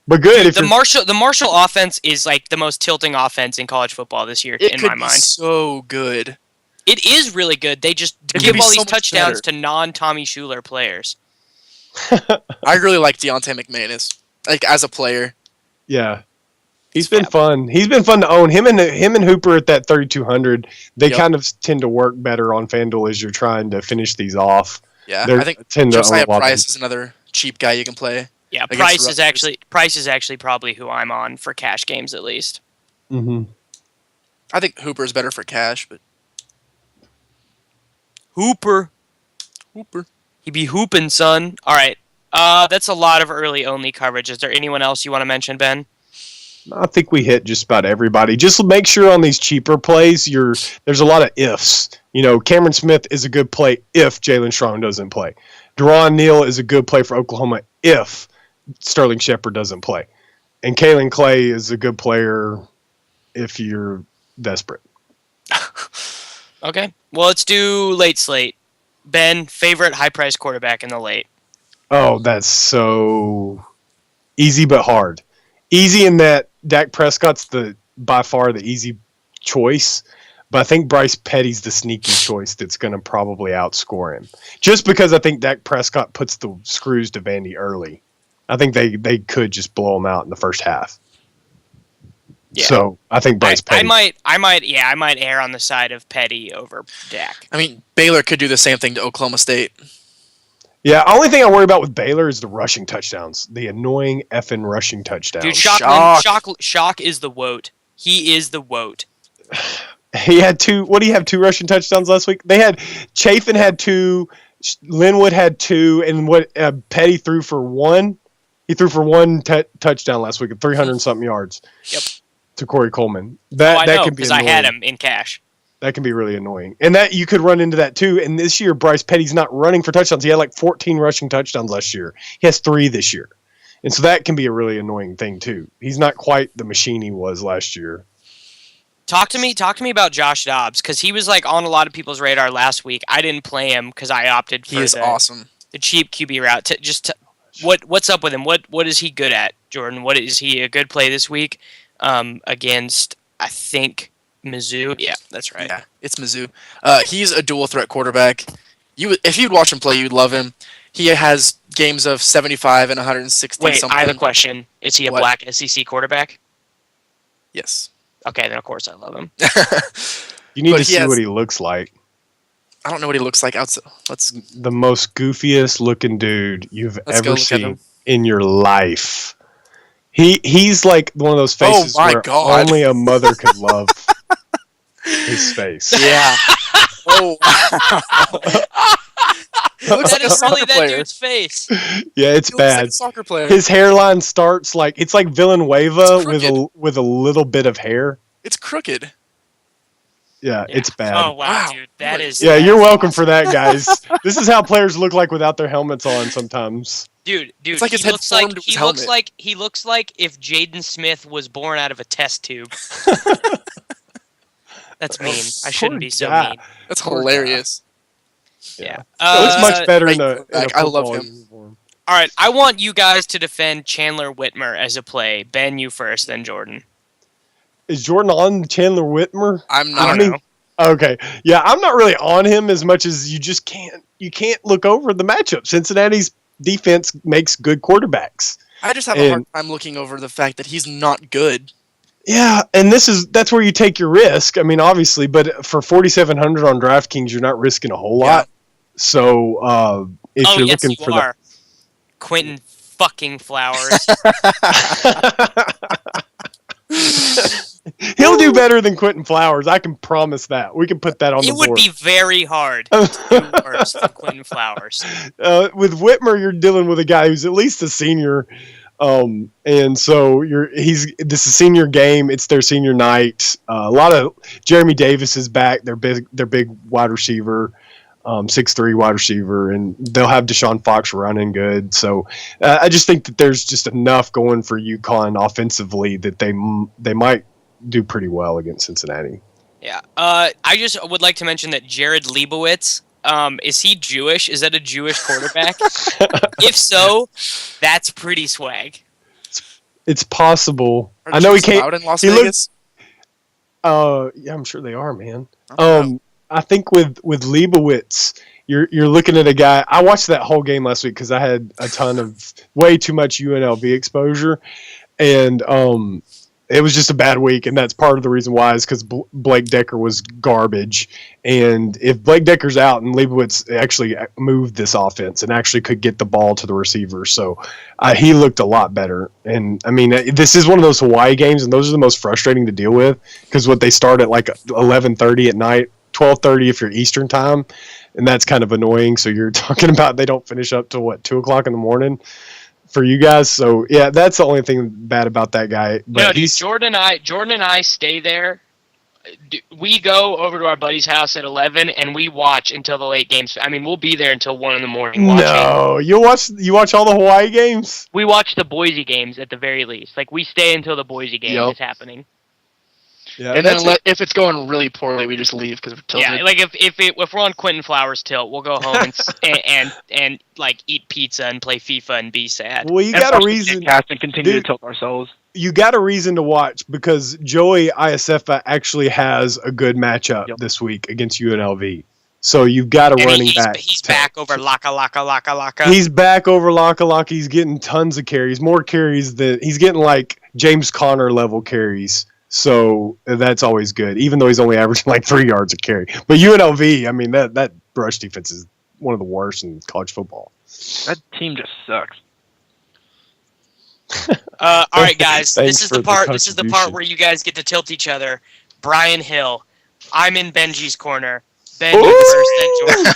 But good if The you're Marshall offense is like the most tilting offense in college football this year, It in could my be mind. so good. It is really good. They just It give could be all so these much touchdowns better. to non-Tommy Schuler players. I really like Deontay McManus, like as a player. yeah. He's been fun. He's been fun to own. Him and Hooper at that 3,200. They Yep. kind of tend to work better on FanDuel as you're trying to finish these off. Yeah, They're- I think tend to Josiah own a lot of Price is another cheap guy you can play. Yeah, Against Price is actually probably who I'm on for cash games at least. Mm-hmm. I think Hooper is better for cash, but Hooper. He be hooping, son. All right. That's a lot of early only coverage. Is there anyone else you want to mention, Ben? I think we hit just about everybody. Just make sure on these cheaper plays, there's a lot of ifs. You know, Cameron Smith is a good play if Jalen Strong doesn't play. Deron Neal is a good play for Oklahoma if Sterling Shepard doesn't play. And Kalen Clay is a good player if you're desperate. Okay. Well, let's do late slate. Ben, favorite high-priced quarterback in the late. Oh, that's so easy but hard. Easy in that Dak Prescott's by far the easy choice, but I think Bryce Petty's the sneaky choice that's going to probably outscore him. Just because I think Dak Prescott puts the screws to Vandy early. I think they could just blow him out in the first half. Yeah. So I think Bryce Petty. I might err on the side of Petty over Dak. I mean Baylor could do the same thing to Oklahoma State. Yeah, only thing I worry about with Baylor is the rushing touchdowns. The annoying effing rushing touchdowns. Dude, Shock is the woat. He is the woat. He had 2. What do you have? 2 rushing touchdowns last week. They had Chafin had 2, Linwood had 2, and what Petty threw for 1. He threw for 1 touchdown last week at 300 something yards. Yep. To Corey Coleman. I That know, can be because annoying. I had him in cash. That can be really annoying. And that you could run into that too. And this year, Bryce Petty's not running for touchdowns. He had like 14 rushing touchdowns last year. He has 3 this year. And so that can be a really annoying thing too. He's not quite the machine he was last yeyear. Talk to me about Josh Dobbs, because he was like on a lot of people's radar last week. I didn't play him because I opted for awesome. The cheap QB route. What's up with him? What is he good at, Jordan? What is he a good play this week against? I think Mizzou. Yeah, that's right. Yeah, it's Mizzou. He's a dual threat quarterback. If you'd watch him play, you'd love him. He has games of 75 and 160. Wait, something. I have a question. Is he a black SEC quarterback? Yes. Okay, then of course I love him. You need to see what he looks like. I don't know what he looks like outside. The most goofiest looking dude you've ever seen in your life. He's like one of those faces where only a mother could love his face. Yeah. Oh. That is really that dude's face. Yeah, it's bad. Like a soccer player. His hairline starts like it's like Villanueva with a little bit of hair. It's crooked. Yeah, it's bad. Oh wow, dude, that is. Yeah, you're welcome for that, guys. This is how players look like without their helmets on sometimes. Dude, it's like his head formed to his helmet. He looks like if Jaden Smith was born out of a test tube. That's mean. I shouldn't be so mean. That's hilarious. Yeah. It looks much better in a I love him. uniform. All right, I want you guys to defend Chandler Whitmer as a play. Ben, you first, then Jordan. Is Jordan on Chandler Whitmer? I'm not. Okay. Yeah, I'm not really on him as much as you just can't look over the matchup. Cincinnati's defense makes good quarterbacks. I just have a hard time looking over the fact that he's not good. Yeah, and that's where you take your risk. I mean, obviously, but for 4,700 on DraftKings, you're not risking a whole lot. So if you're looking for the Quentin fucking Flowers. He'll do better than Quentin Flowers. I can promise that. We can put that on the board. It would be very hard to do worse than Quentin Flowers. With Whitmer, you're dealing with a guy who's at least a senior. And so this is senior game. It's their senior night. A lot of Jeremy Davis is back. Their big wide receiver, 6'3" wide receiver, and they'll have Deshaun Fox running good. So I just think that there's just enough going for UConn offensively that they might do pretty well against Cincinnati. Yeah. I just would like to mention that Jared Leibowitz, is he Jewish? Is that a Jewish quarterback? If so, that's pretty swag. It's possible. Are I know he Jews can't. allowed in Las Vegas? Yeah, I'm sure they are, man. I think with Leibowitz, you're looking at a guy. I watched that whole game last week because I had a ton of way too much UNLV exposure, and it was just a bad week, and that's part of the reason why is because Blake Decker was garbage. And if Blake Decker's out and Leibowitz actually moved this offense and actually could get the ball to the receiver, so he looked a lot better. And, I mean, this is one of those Hawaii games, and those are the most frustrating to deal with because they start at like 11:30 at night, 12:30 if you're Eastern time, and that's kind of annoying. So you're talking about they don't finish up till, 2 o'clock in the morning? For you guys, so yeah, that's the only thing bad about that guy. But no, dude, Jordan and I stay there. We go over to our buddy's house at 11, and we watch until the late games. I mean, we'll be there until 1 in the morning watching. No, you watch all the Hawaii games? We watch the Boise games at the very least. Like, we stay until the Boise game is happening. Yeah, and then if it's going really poorly, we just leave because we're tilted. Yeah, like if we're on Quentin Flowers tilt, we'll go home and like eat pizza and play FIFA and be sad. Well, you got a reason. And continue to tilt ourselves. You got a reason to watch because Joey Iosefa actually has a good matchup this week against UNLV. So you've got a running back. He's back over Laka. He's back over Laka. He's getting tons of carries, more carries than he's getting like James Conner level carries. So that's always good, even though he's only averaging like 3 yards a carry. But UNLV, I mean, that rush defense is one of the worst in college football. That team just sucks. All right, guys. Thanks This is for the the part. This is the part contribution. where you guys get to tilt each other. Brian Hill. I'm in Benji's corner. Ben, you Ooh! first, then Jordan.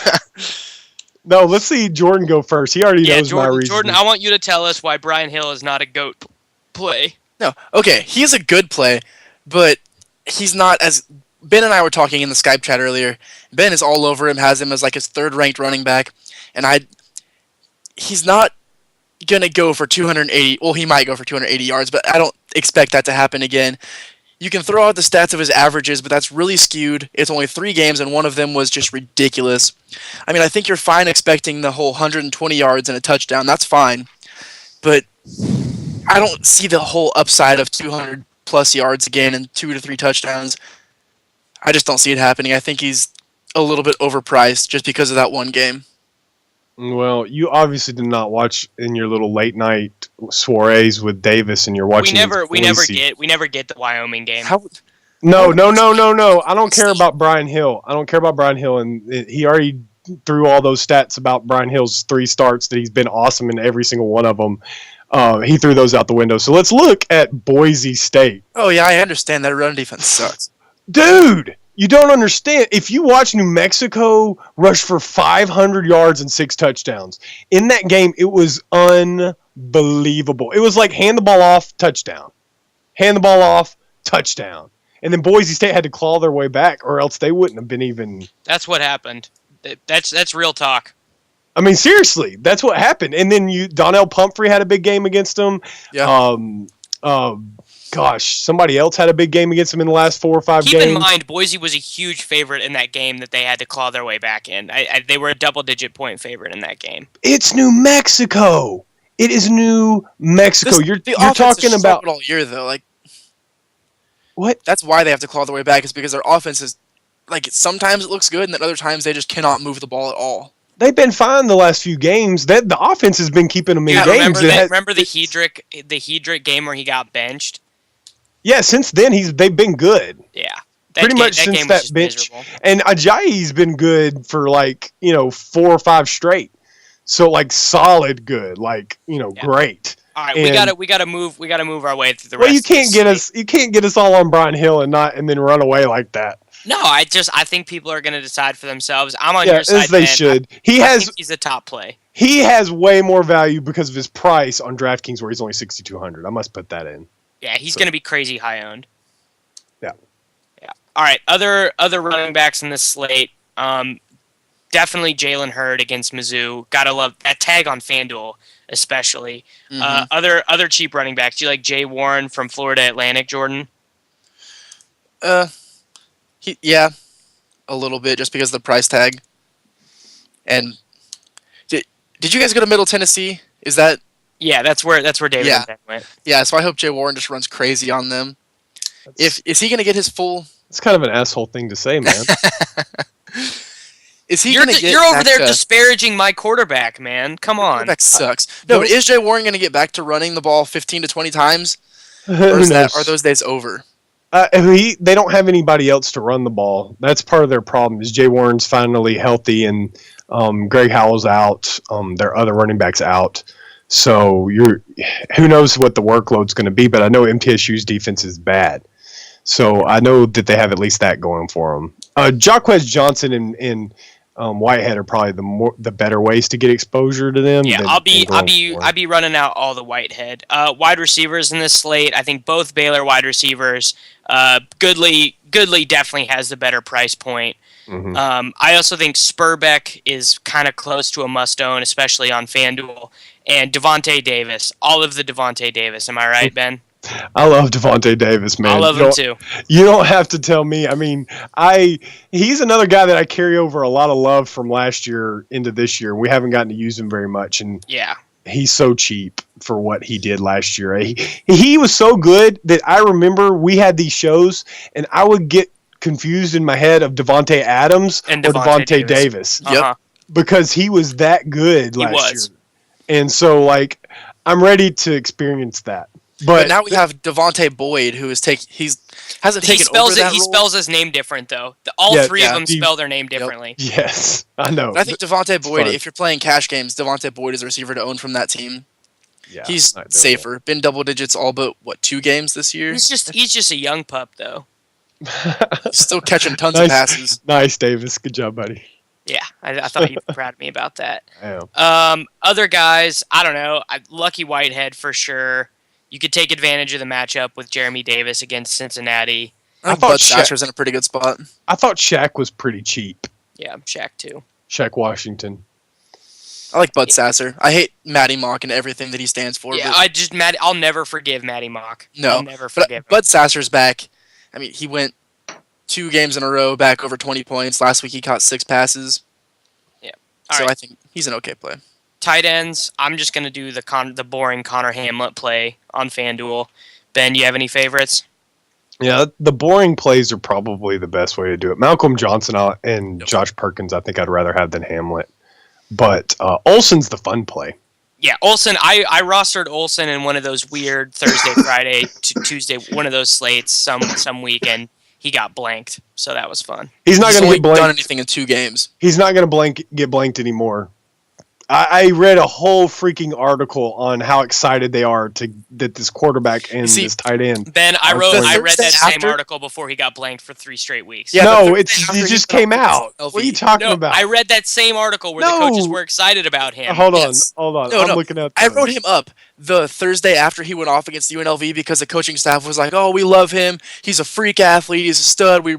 No, let's see Jordan go first. He already knows my reason. Jordan, I want you to tell us why Brian Hill is not a GOAT play. No, okay, he is a good play, but he's not as... Ben and I were talking in the Skype chat earlier. Ben is all over him, has him as like his third-ranked running back, and he's not going to go for 280... Well, he might go for 280 yards, but I don't expect that to happen again. You can throw out the stats of his averages, but that's really skewed. It's only 3 games, and one of them was just ridiculous. I mean, I think you're fine expecting the whole 120 yards and a touchdown. That's fine. But I don't see the whole upside of 200-plus yards again and 2 to 3 touchdowns. I just don't see it happening. I think he's a little bit overpriced just because of that one game. Well, you obviously did not watch in your little late night soirees with Davis, and you're watching. We never get the Wyoming game. No. I don't care about Brian Hill. And he already threw all those stats about Brian Hill's 3 starts that he's been awesome in every single one of them. He threw those out the window. So let's look at Boise State. Oh yeah, I understand that run defense sucks. Dude, you don't understand. If you watch New Mexico rush for 500 yards and 6 touchdowns, in that game, it was unbelievable. It was like hand the ball off, touchdown. Hand the ball off, touchdown. And then Boise State had to claw their way back, or else they wouldn't have been even... That's what happened. That's real talk. I mean, seriously, that's what happened. And then Donnell Pumphrey had a big game against them. Yeah. Somebody else had a big game against them in the last 4 or 5 games. Keep in mind, Boise was a huge favorite in that game that they had to claw their way back in. They were a double-digit point favorite in that game. It's New Mexico. It is New Mexico. You're talking about all year though. Like, what? That's why they have to claw their way back. Is because their offense is like sometimes it looks good, and then other times they just cannot move the ball at all. They've been fine the last few games. The offense has been keeping them in games. Remember the Hedrick game where he got benched? Yeah, since then they've been good. Yeah. Pretty much since that bench. Miserable. And Ajayi's been good for 4 or 5 straight. So solid good, great. All right, we gotta move our way through the rest. Well, you can't get us all on Brian Hill and then run away like that. No, I think people are going to decide for themselves. I'm on your side, as they should. I think he's a top play. He has way more value because of his price on DraftKings, where he's only 6,200. I must put that in. Yeah, he's going to be crazy high owned. Yeah. All right, other running backs in this slate. Definitely Jalen Hurd against Mizzou. Gotta love that tag on FanDuel, especially. Mm-hmm. Other cheap running backs. Do you like Jay Warren from Florida Atlantic, Jordan? Yeah, a little bit, just because of the price tag. And did you guys go to Middle Tennessee? Is that? Yeah, that's where David and Ben went. Yeah, so I hope Jay Warren just runs crazy on them. Is he going to get his full? It's kind of an asshole thing to say, man. Is he? You're over there disparaging my quarterback, man. Come on. Quarterback sucks. No, but is Jay Warren going to get back to running the ball 15 to 20 times? Or are those days over? They don't have anybody else to run the ball. That's part of their problem. Is Jay Warren's finally healthy and Greg Howell's out. Their other running backs out. So who knows what the workload's going to be? But I know MTSU's defense is bad. So I know that they have at least that going for them. Jacquez Johnson and Whitehead are probably the better ways to get exposure to them. Yeah, I'll be running out all the Whitehead wide receivers in this slate. I think both Baylor wide receivers. Goodley definitely has the better price point. Mm-hmm. I also think Spurbeck is kind of close to a must-own, especially on FanDuel. And Devontae Davis, all of the Devontae Davis. Am I right, Ben? I love Devontae Davis, man. I love him too. You don't have to tell me. I mean, he's another guy that I carry over a lot of love from last year into this year. We haven't gotten to use him very much, and he's so cheap for what he did last year. He was so good that I remember we had these shows, and I would get confused in my head of Devontae Adams or Devontae Davis. Uh-huh. Because he was that good last year. And so, I'm ready to experience that. But now we have Devontae Boyd, who hasn't taken over that He role. spells his name different, though. All three of them spell their name differently. Yes, I know. And I think Devontae Boyd, if you're playing cash games, Devontae Boyd is a receiver to own from that team. Yeah, he's safer. Been double digits all but 2 games this year. He's just a young pup, though. He's still catching tons of passes. Nice, Davis. Good job, buddy. Yeah, I thought you'd be proud of me about that. I am. Other guys, I don't know. Lucky Whitehead for sure. You could take advantage of the matchup with Jeremy Davis against Cincinnati. I thought Bud Sasser's in a pretty good spot. I thought Shaq was pretty cheap. Yeah, Shaq too. Shaq Washington. I like Bud Sasser. I hate Matty Mock and everything that he stands for. Yeah, I'll never forgive Matty Mock. No, I'll never forgive him. Bud Sasser's back. I mean, he went 2 games in a row back over 20 points. Last week he caught 6 passes. Yeah. I think he's an okay play. Tight ends, I'm just going to do the boring Connor Hamlet play on FanDuel. Ben, you have any favorites? Yeah, the boring plays are probably the best way to do it. Malcolm Johnson and Josh Perkins, I think I'd rather have than Hamlet. But Olsen's the fun play. Yeah, Olsen. I rostered Olsen in one of those weird Thursday, Friday, Tuesday, one of those slates some weekend. He got blanked, so that was fun. He's not going to get blanked. Done anything in 2 games. He's not going to get blanked anymore. I read a whole freaking article on how excited they are that this quarterback and this tight end. Ben, I read that same article before he got blanked for 3 straight weeks. Yeah, no, it just came out. What are you talking about? I read that same article where the coaches were excited about him. Hold on. I'm looking at. I wrote him up the Thursday after he went off against UNLV because the coaching staff was like, "Oh, we love him. He's a freak athlete. He's a stud. We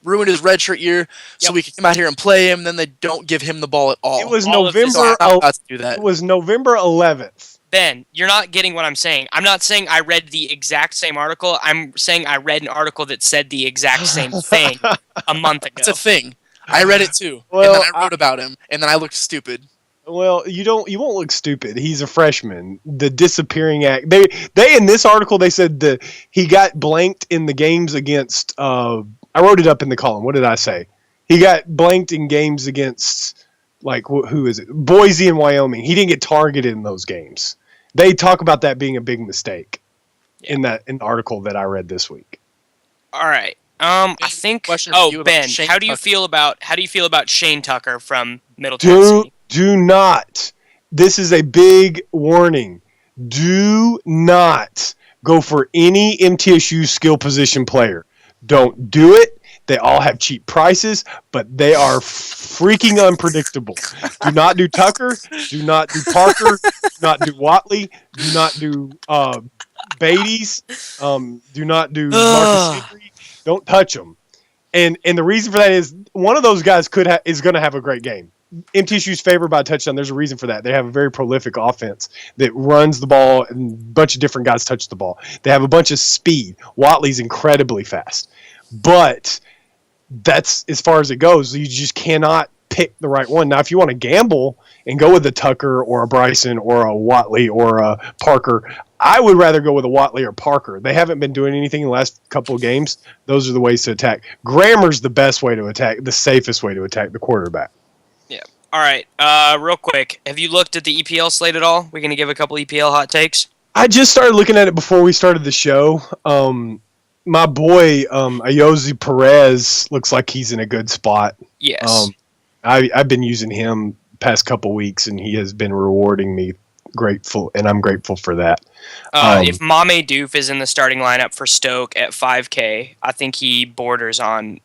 ruined his redshirt year, so we could come out here and play him." Then they don't give him the ball at all. It was November. It was November 11th. Ben, you're not getting what I'm saying. I'm not saying I read the exact same article. I'm saying I read an article that said the exact same thing a month ago. It's a thing. I read it too, and then I wrote about him, and then I looked stupid. Well, you won't look stupid. He's a freshman. The disappearing act. They in this article they said he got blanked in the games against. I wrote it up in the column. What did I say? He got blanked in games against. Like, who is it? Boise and Wyoming. He didn't get targeted in those games. They talk about that being a big mistake in the article that I read this week. All right. I think. Ben, how do you feel about Shane Tucker from Middle Tennessee? Do not. This is a big warning. Do not go for any MTSU skill position player. Don't do it. They all have cheap prices, but they are freaking unpredictable. Do not do Tucker. Do not do Parker. Do not do Watley. Do not do Beatties. Do not do Marcus Henry. Don't touch them. And the reason for that is one of those guys is going to have a great game. MTSU's favored by a touchdown. There's a reason for that. They have a very prolific offense that runs the ball, and a bunch of different guys touch the ball. They have a bunch of speed. Watley's incredibly fast. But that's as far as it goes. You just cannot pick the right one. Now, if you want to gamble and go with a Tucker or a Bryson or a Watley or a Parker, I would rather go with a Watley or Parker. They haven't been doing anything in the last couple of games. Those are the ways to attack. Grammer's the best way to attack, the safest way to attack the quarterback. Yeah. All right. Real quick, have you looked at the EPL slate at all? We're going to give a couple EPL hot takes. I just started looking at it before we started the show. My boy, Ayoze Perez, looks like he's in a good spot. Yes. I've been using him past couple weeks, and he has been rewarding me and I'm grateful for that. If Mame Doof is in the starting lineup for Stoke at 5K, I think he borders on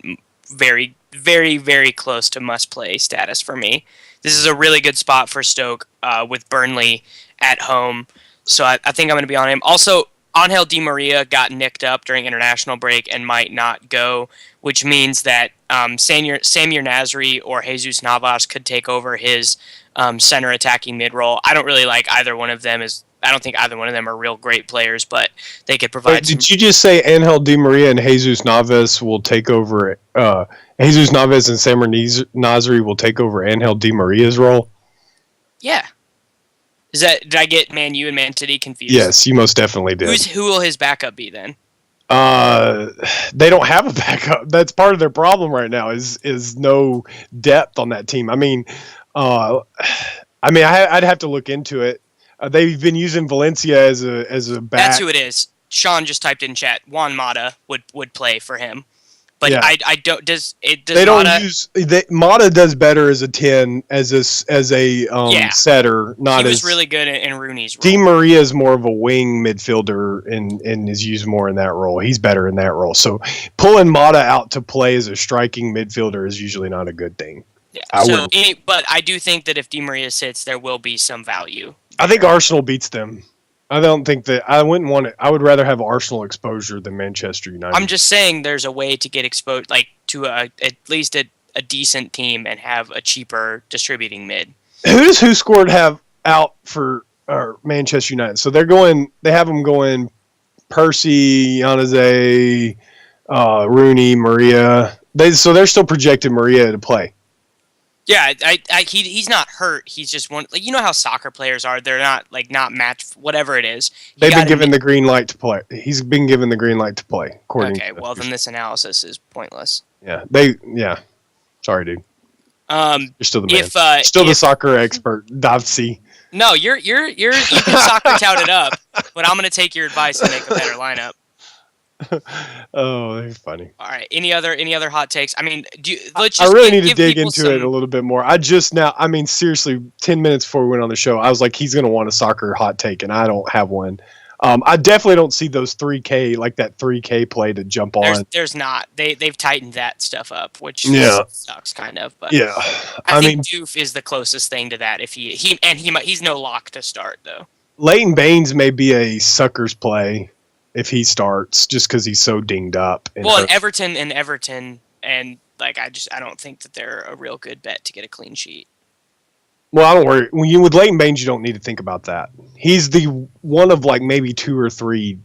very, very, very close to must-play status for me. This is a really good spot for Stoke with Burnley at home, so I think I'm going to be on him. Also, Angel Di Maria got nicked up during international break and might not go, which means that Samir Nasri or Jesus Navas could take over his center attacking mid-role. I don't really like either one of them. I don't think either one of them are real great players, but they could provide. Did you just say Angel Di Maria and Jesus Navas will take over? Jesus Navas and Samir Nasri will take over Angel Di Maria's role? Yeah. Did I get Man U and Man City confused? Yes, you most definitely did. Who will his backup be then? They don't have a backup. That's part of their problem right now. Is no depth on that team. I'd have to look into it. They've been using Valencia as a back. That's who it is. Sean just typed in chat. Juan Mata would play for him. But Yeah. I don't. Does They don't Mata, use Mata does better as a 10 as a setter. Not he was as really good in Rooney's role. Di Maria is more of a wing midfielder and is used more in that role. He's better in that role. So pulling Mata out to play as a striking midfielder is usually not a good thing. Yeah. But I do think that if Di Maria sits, there will be some value. I think Arsenal beats them. I don't think that I wouldn't want it. I would rather have Arsenal exposure than Manchester United. I'm just saying there's a way to get exposed, like to at least a decent team and have a cheaper distributing mid. Who does Who Scored have out for Manchester United? So they have them going Percy, Yaneze, Rooney, Maria. They're still projected Maria to play. Yeah, he's not hurt. He's just one. Like, you know how soccer players are. They're not matched. Whatever it is, they've been given the green light to play. He's been given the green light to play. Okay, well then this analysis is pointless. Yeah, Sorry, dude. You're still the man. The soccer expert, Davci. No, you can soccer tout it up, but I'm gonna take your advice and make a better lineup. Oh, they're funny. All right. Any other hot takes? I mean, I really need to dig into it a little bit more. Seriously, 10 minutes before we went on the show, I was like, he's going to want a soccer hot take, and I don't have one. I definitely don't see those 3K, like that 3K play to jump on. There's not. They've tightened that stuff up, which sucks kind of. But yeah, I think Doof is the closest thing to that. If he's no lock to start though. Leighton Baines may be a sucker's play if he starts, just because he's so dinged up. Well, Everton, and like I don't think that they're a real good bet to get a clean sheet. Well, I don't worry. With Leighton Baines, you don't need to think about that. He's the one of like maybe 2 or 3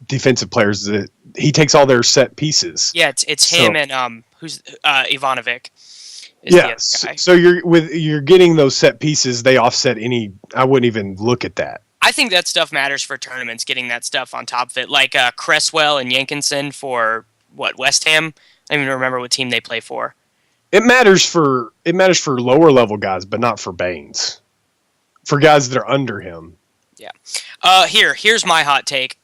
defensive players that he takes all their set pieces. Yeah, it's him and who's Ivanovic. Yeah, so you're getting those set pieces. They offset any. I wouldn't even look at that. I think that stuff matters for tournaments, getting that stuff on top of it. Like Cresswell and Jenkinson for, West Ham? I don't even remember what team they play for. It matters for lower level guys, but not for Baines. For guys that are under him. Yeah. Here's my hot take.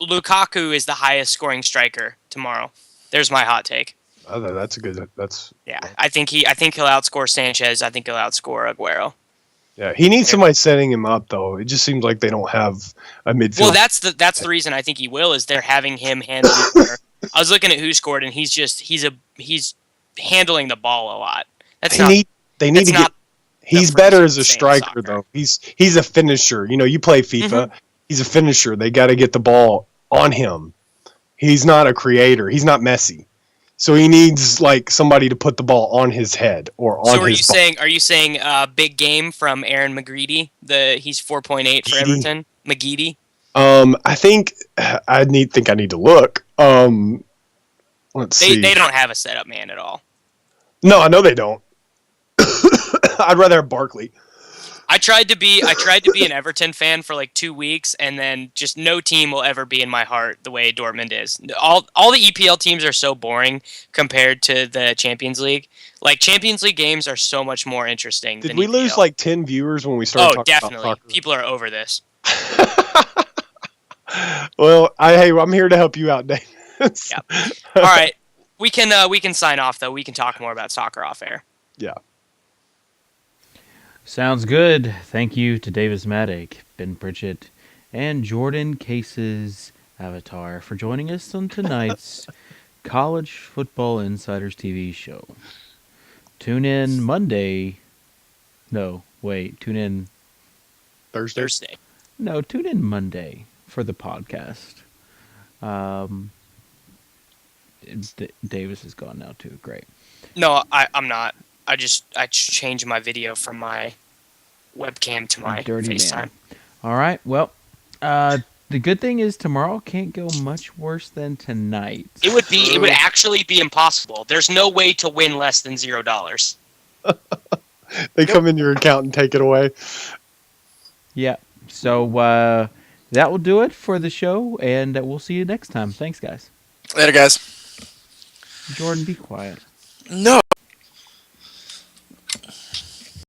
Lukaku is the highest scoring striker tomorrow. There's my hot take. Oh, that's a good. Yeah. I think he'll outscore Sanchez. I think he'll outscore Aguero. Yeah, he needs somebody setting him up though. It just seems like they don't have a midfield. Well, that's the reason I think he will, is they're having him handle. I was looking at Who Scored, and he's handling the ball a lot. He's better as a striker though. He's a finisher. You play FIFA. Mm-hmm. He's a finisher. They got to get the ball on him. He's not a creator. He's not Messi. So he needs like somebody to put the ball on his head or on his. So are you saying big game from Aaron McGreedy? He's 4.8 for Everton. McGeady. I think I need to look. Let's see. They don't have a setup man at all. No, I know they don't. I'd rather have Barkley. I tried to be an Everton fan for like 2 weeks, and then just no team will ever be in my heart the way Dortmund is. All the EPL teams are so boring compared to the Champions League. Like, Champions League games are so much more interesting. Did we lose like 10 viewers when we started talking definitely. about soccer? People are over this. Well, I'm here to help you out, Dave. Yeah. All right. We can sign off though. We can talk more about soccer off air. Yeah. Sounds good. Thank you to Davis Maddock, Ben Pritchett, and Jordan Case's Avatar for joining us on tonight's College Football Insiders TV show. Tune in Monday. No, wait. Tune in Thursday. No, tune in Monday for the podcast. Davis is gone now too. Great. No, I'm not. I changed my video from my webcam to my FaceTime. Man. All right. Well, the good thing is tomorrow can't go much worse than tonight. It would actually be impossible. There's no way to win less than $0. They come in your account and take it away. Yeah. So that will do it for the show, and we'll see you next time. Thanks, guys. Later, guys. Jordan, be quiet. No.